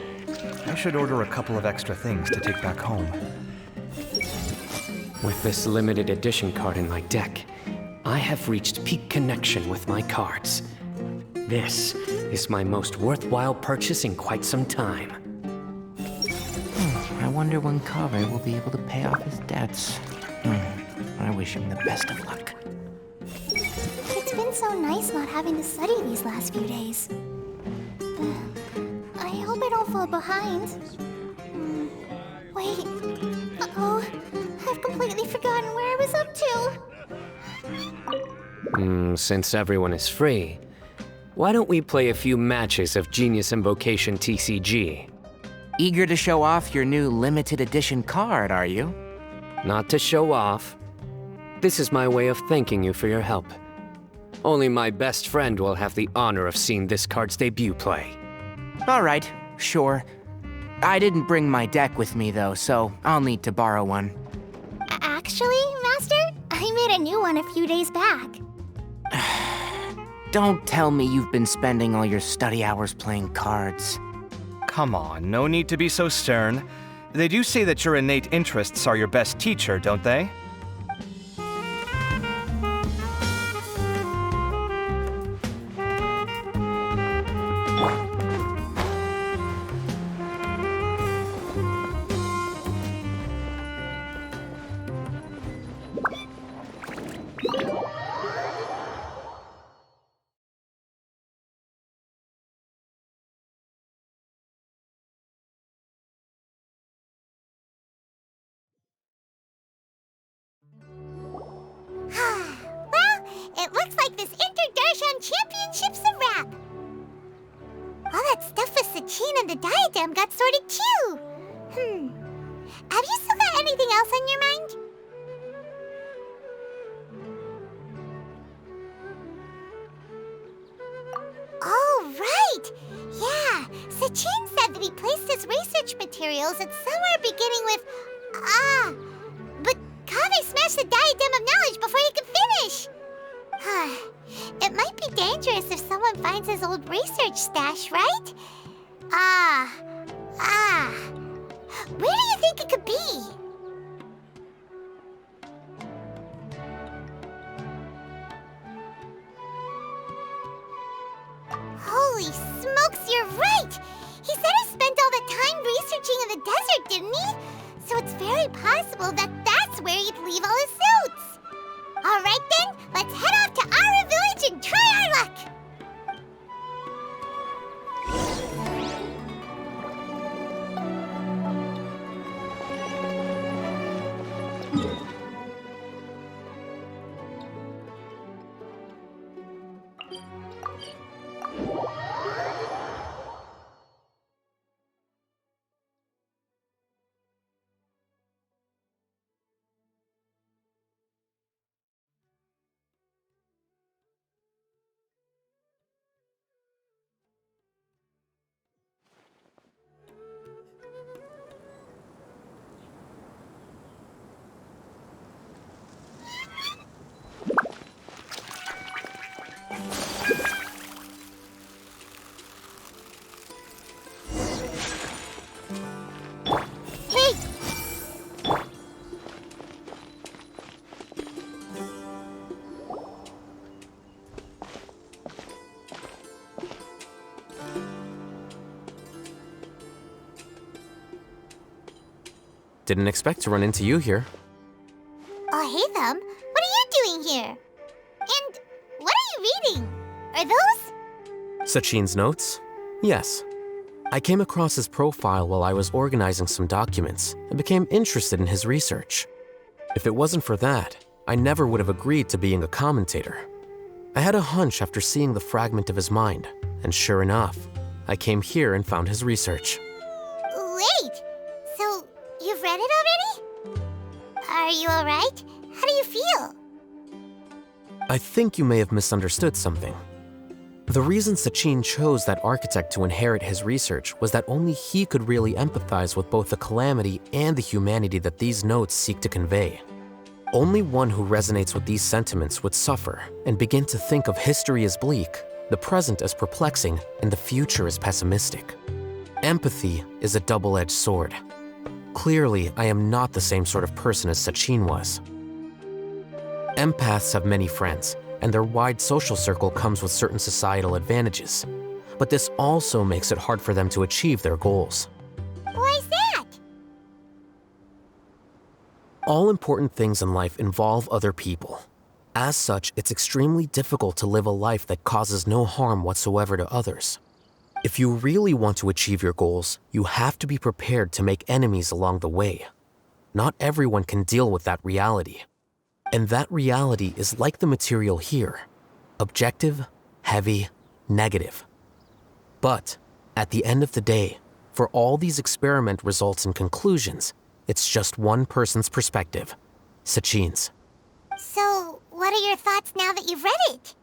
C: I should order a couple of extra things to take back home.
H: With this limited edition card in my deck, I have reached peak connection with my cards. This is my most worthwhile purchase in quite some time.
J: I wonder when Kaveh will be able to pay off his debts. I wish him the best of luck.
N: It's been so nice not having to study these last few days. I hope I don't fall behind. Wait. Uh-oh. I've completely forgotten where I was up to.
H: Since everyone is free, why don't we play a few matches of Genius Invocation TCG?
J: Eager to show off your new limited edition card, are you?
H: Not to show off. This is my way of thanking you for your help. Only my best friend will have the honor of seeing this card's debut play.
J: All right, sure. I didn't bring my deck with me, though, so I'll need to borrow one.
N: Actually, Master, I made a new one a few days back.
J: Don't tell me you've been spending all your study hours playing cards.
C: Come on, no need to be so stern. They do say that your innate interests are your best teacher, don't they?
A: Well, it looks like this Inter-Darshan Championship's a wrap. All that stuff with Sachin and the diadem got sorted too. Have you still got anything else on your mind? Oh, right! Yeah, Sachin said that he placed his research materials at somewhere beginning with but Kaveh smashed the diadem of knowledge before he could finish! It might be dangerous if someone finds his old research stash, right? Where do you think it could be? Holy smokes, you're right! He said he spent all the time researching in the desert, didn't he? So it's very possible that that's where he'd leave all his notes. All right then, let's head off to Ara Village and try our luck.
H: Didn't expect to run into you here.
A: Oh, hey, Thumb. What are you doing here? And what are you reading? Are those?
H: Sachin's notes? Yes. I came across his profile while I was organizing some documents and became interested in his research. If it wasn't for that, I never would have agreed to being a commentator. I had a hunch after seeing the fragment of his mind, and sure enough, I came here and found his research.
A: Wait! So, you've read it already? Are you alright? How do you feel?
H: I think you may have misunderstood something. The reason Sachin chose that architect to inherit his research was that only he could really empathize with both the calamity and the humanity that these notes seek to convey. Only one who resonates with these sentiments would suffer and begin to think of history as bleak, the present as perplexing, and the future as pessimistic. Empathy is a double-edged sword. Clearly, I am not the same sort of person as Sachin was. Empaths have many friends, and their wide social circle comes with certain societal advantages. But this also makes it hard for them to achieve their goals.
A: Why's that?
H: All important things in life involve other people. As such, it's extremely difficult to live a life that causes no harm whatsoever to others. If you really want to achieve your goals, you have to be prepared to make enemies along the way. Not everyone can deal with that reality. And that reality is like the material here: objective, heavy, negative. But at the end of the day, for all these experiment results and conclusions, it's just one person's perspective, Sachin's.
A: So, what are your thoughts now that you've read it?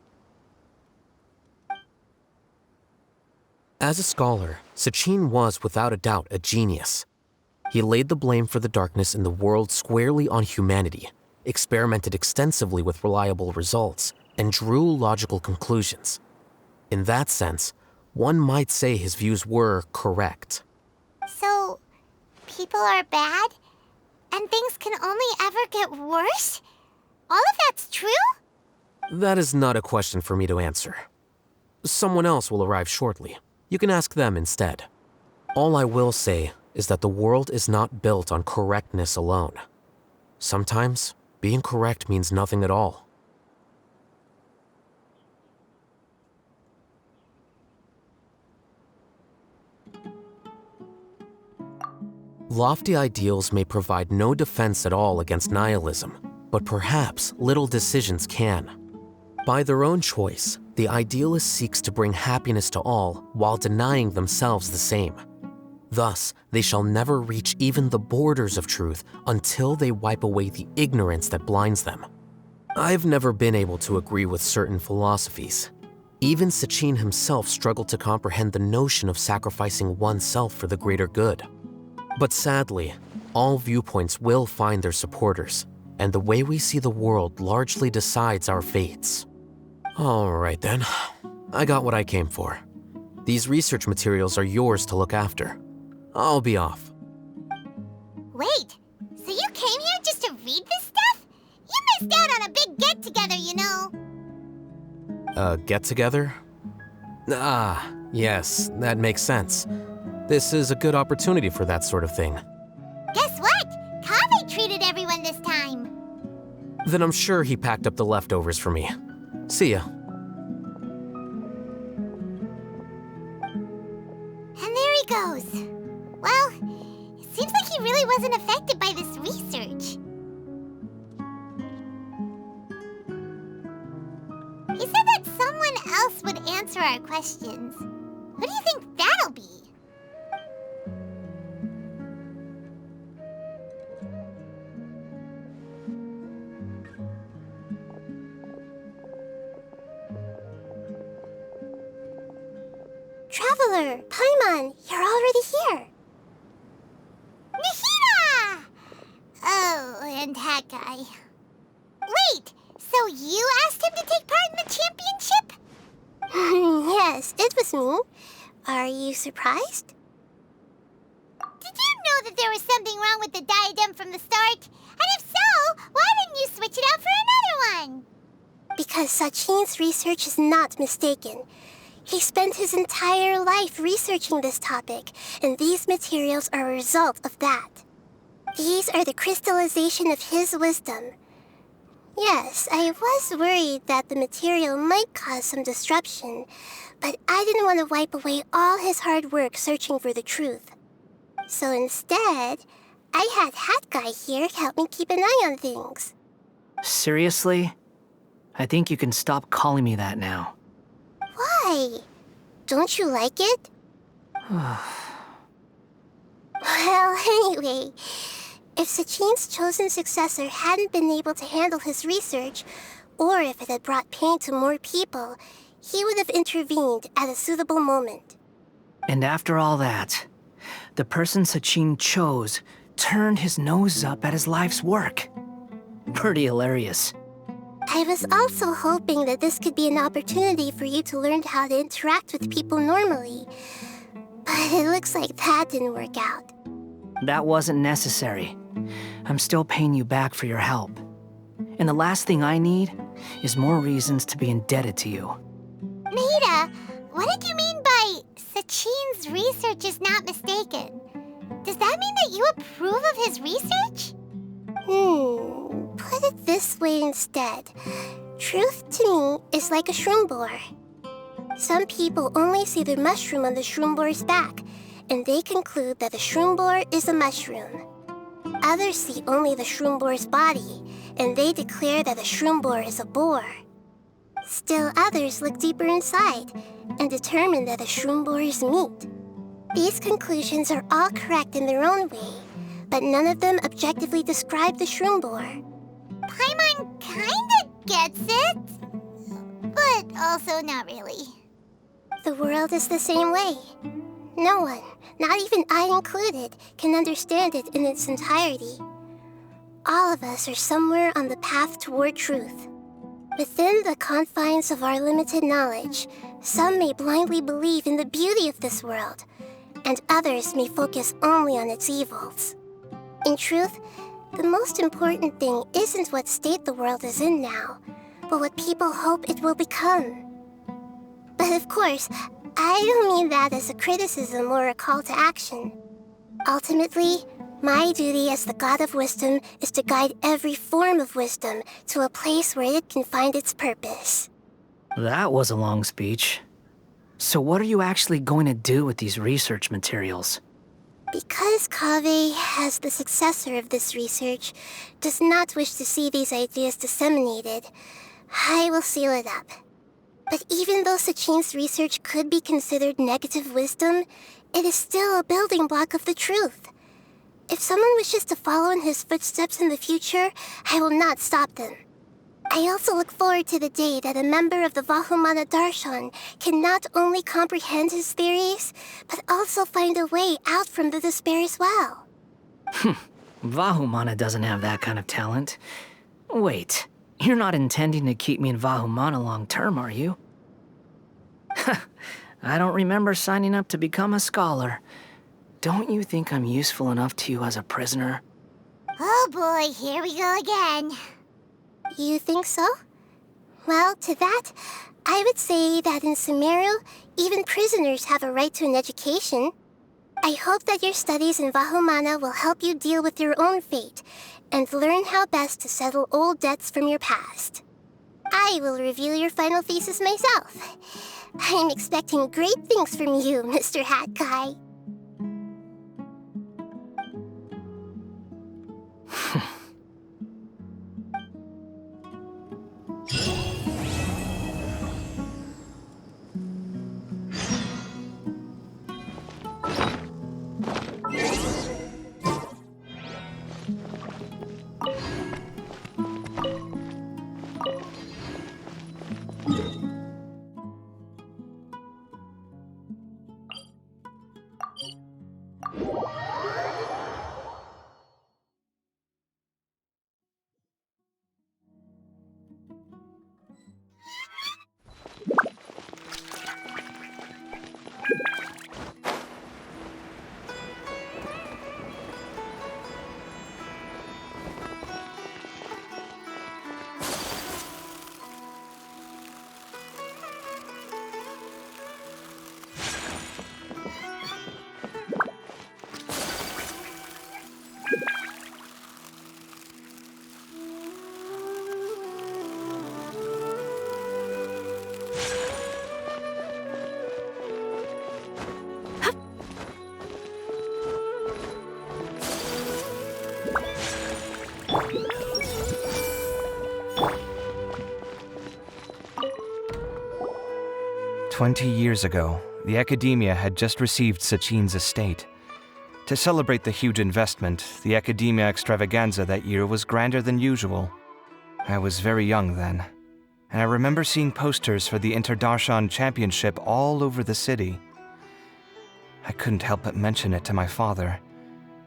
H: As a scholar, Sachin was without a doubt a genius. He laid the blame for the darkness in the world squarely on humanity, experimented extensively with reliable results, and drew logical conclusions. In that sense, one might say his views were correct.
A: So, people are bad? And things can only ever get worse? All of that's true?
H: That is not a question for me to answer. Someone else will arrive shortly. You can ask them instead. All I will say is that the world is not built on correctness alone. Sometimes, being correct means nothing at all. Lofty ideals may provide no defense at all against nihilism, but perhaps little decisions can. By their own choice, the idealist seeks to bring happiness to all while denying themselves the same. Thus, they shall never reach even the borders of truth until they wipe away the ignorance that blinds them. I've never been able to agree with certain philosophies. Even Sachin himself struggled to comprehend the notion of sacrificing oneself for the greater good. But sadly, all viewpoints will find their supporters, and the way we see the world largely decides our fates. All right then, I got what I came for. These research materials are yours to look after. I'll be off.
A: Wait, so you came here just to read this stuff? You missed out on a big get-together, you know.
H: A get-together? Ah, yes, that makes sense. This is a good opportunity for that sort of thing.
A: Guess what? Kaveh treated everyone this time.
H: Then I'm sure he packed up the leftovers for me. See ya.
A: And there he goes. Well, it seems like he really wasn't affected by this research. He said that someone else would answer our questions. Who do you think that'll be? Traveler, Paimon, you're already here. Nahida! Oh, and that guy. Wait, so you asked him to take part in the championship? Yes, it was me. Are you surprised? Did you know that there was something wrong with the diadem from the start? And if so, why didn't you switch it out for another one? Because Sachin's research is not mistaken. He spent his entire life researching this topic, and these materials are a result of that. These are the crystallization of his wisdom. Yes, I was worried that the material might cause some disruption, but I didn't want to wipe away all his hard work searching for the truth. So instead, I had Hat Guy here help me keep an eye on things.
J: Seriously? I think you can stop calling me that now.
A: Why? Don't you like it? Well, anyway, if Sachin's chosen successor hadn't been able to handle his research, or if it had brought pain to more people, he would have intervened at a suitable moment.
J: And after all that, the person Sachin chose turned his nose up at his life's work. Pretty hilarious.
A: I was also hoping that this could be an opportunity for you to learn how to interact with people normally. But it looks like that didn't work out.
J: That wasn't necessary. I'm still paying you back for your help. And the last thing I need is more reasons to be indebted to you.
A: Maida, what did you mean by Sachin's research is not mistaken? Does that mean that you approve of his research? Put it this way instead. Truth to me is like a shroom borer. Some people only see the mushroom on the shroom borer's back, and they conclude that the shroom borer is a mushroom. Others see only the shroom borer's body, and they declare that the shroom borer is a boar. Still others look deeper inside, and determine that the shroom borer is meat. These conclusions are all correct in their own way, but none of them objectively describe the shroom borer. Paimon kinda gets it, but also not really. The world is the same way. No one, not even I included, can understand it in its entirety. All of us are somewhere on the path toward truth. Within the confines of our limited knowledge, some may blindly believe in the beauty of this world, and others may focus only on its evils. In truth, the most important thing isn't what state the world is in now, but what people hope it will become. But of course, I don't mean that as a criticism or a call to action. Ultimately, my duty as the God of Wisdom is to guide every form of wisdom to a place where it can find its purpose.
J: That was a long speech. So what are you actually going to do with these research materials?
A: Because Kaveh, as the successor of this research, does not wish to see these ideas disseminated, I will seal it up. But even though Sachin's research could be considered negative wisdom, it is still a building block of the truth. If someone wishes to follow in his footsteps in the future, I will not stop them. I also look forward to the day that a member of the Vahumana Darshan can not only comprehend his theories, but also find a way out from the despair as well.
J: Vahumana doesn't have that kind of talent. Wait, you're not intending to keep me in Vahumana long term, are you? I don't remember signing up to become a scholar. Don't you think I'm useful enough to you as a prisoner?
A: Oh boy, here we go again. You think so? Well, to that, I would say that in Sumeru, even prisoners have a right to an education. I hope that your studies in Vahumana will help you deal with your own fate and learn how best to settle old debts from your past. I will review your final thesis myself. I'm expecting great things from you, Mr. Hat Guy.
C: "20 years ago, the Academia had just received Sachin's estate. To celebrate the huge investment, the Academia extravaganza that year was grander than usual. I was very young then, and I remember seeing posters for the Interdarshan Championship all over the city. I couldn't help but mention it to my father.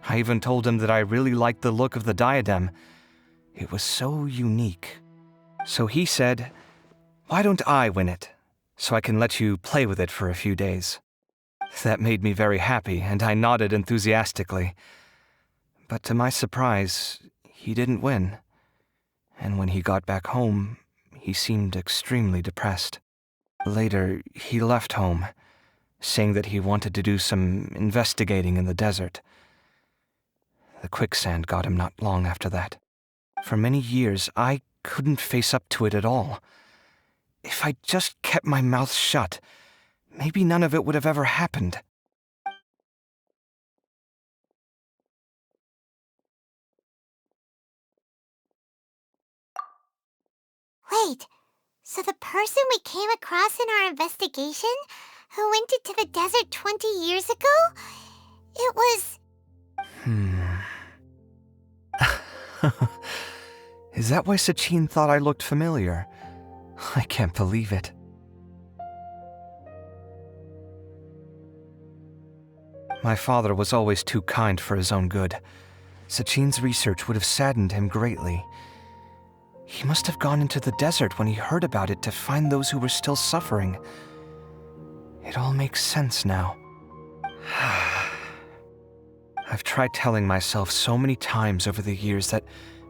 C: I even told him that I really liked the look of the diadem. It was so unique. So he said, "Why don't I win it, so I can let you play with it for a few days?" That made me very happy, and I nodded enthusiastically. But to my surprise, he didn't win. And when he got back home, he seemed extremely depressed. Later, he left home, saying that he wanted to do some investigating in the desert. The quicksand got him not long after that. For many years, I couldn't face up to it at all. If I just kept my mouth shut, maybe none of it would have ever happened.
A: Wait, so the person we came across in our investigation, who went into the desert 20 years ago, it was...
C: Is that why Sachin thought I looked familiar? I can't believe it. My father was always too kind for his own good. Sachin's research would have saddened him greatly. He must have gone into the desert when he heard about it to find those who were still suffering. It all makes sense now. I've tried telling myself so many times over the years that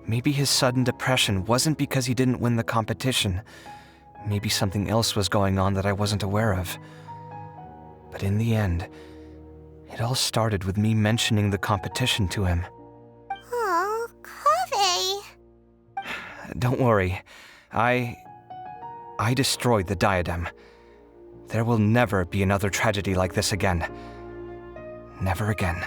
C: maybe his sudden depression wasn't because he didn't win the competition. Maybe something else was going on that I wasn't aware of. But in the end, it all started with me mentioning the competition to him.
A: Oh, Kaveh.
C: Don't worry. I destroyed the diadem. There will never be another tragedy like this again. Never again.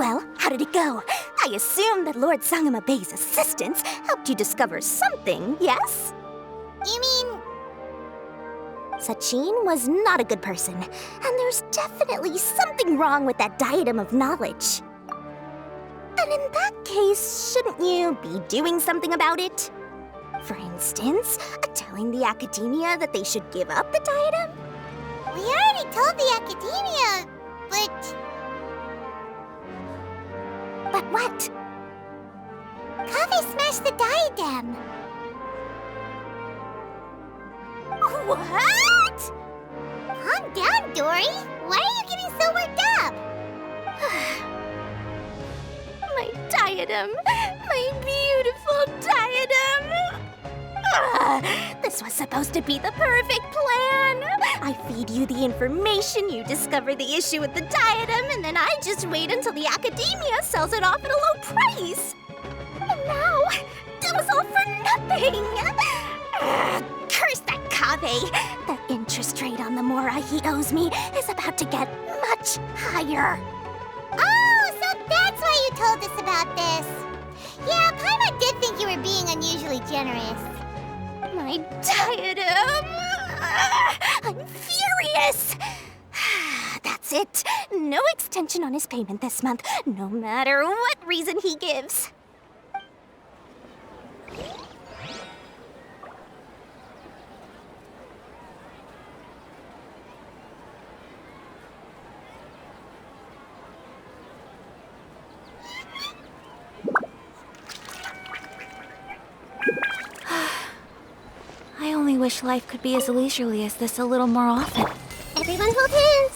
N: Well, how did it go? I assume that Lord Sangama Bey's assistants helped you discover something, yes?
A: You mean...
N: Sachin was not a good person, and there's definitely something wrong with that diadem of knowledge. And in that case, shouldn't you be doing something about it? For instance, telling the academia that they should give up the diadem?
A: We already told the academia, but...
N: But what?
A: Kaveh smashed the diadem.
N: What?
A: Calm down, Dori. Why are you getting so worked up?
N: My diadem. My beautiful diadem. This was supposed to be the perfect plan. I feed you the information, you discover the issue with the diadem, and then I just wait until the academia sells it off at a low price. And now, it was all for nothing. Curse that Kaveh. The interest rate on the Mora he owes me is about to get much higher.
A: Oh, so that's why you told us about this. Yeah, Paimon did think you were being unusually generous.
N: My diadem! I'm furious! That's it. No extension on his payment this month, no matter what reason he gives. I only wish life could be as leisurely as this a little more often.
A: Everyone hold hands.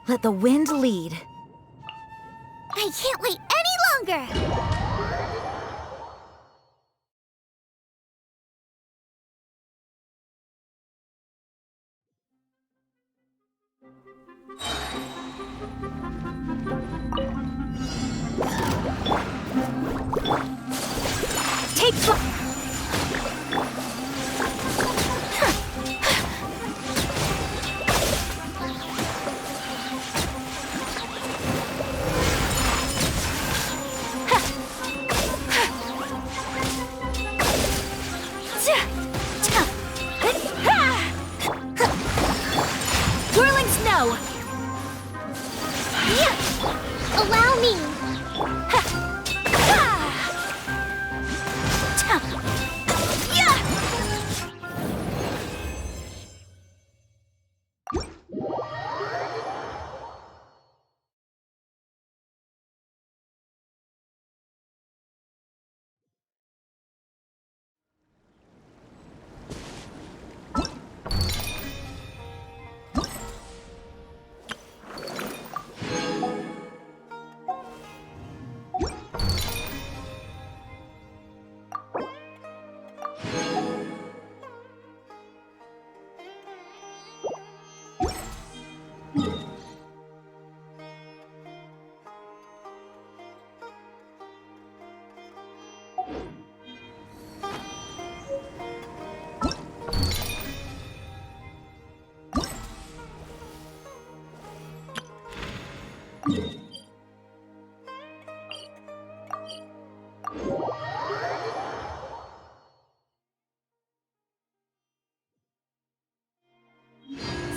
Q: Let the wind lead.
A: I can't wait any longer!
Q: Take flight!
A: Whirling snow! Allow me!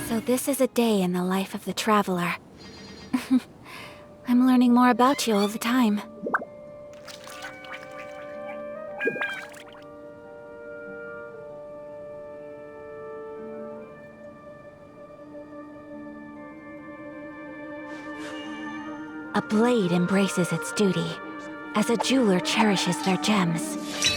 G: So this is a day in the life of the traveler. I'm learning more about you all the time. A blade embraces its duty, as a jeweler cherishes their gems.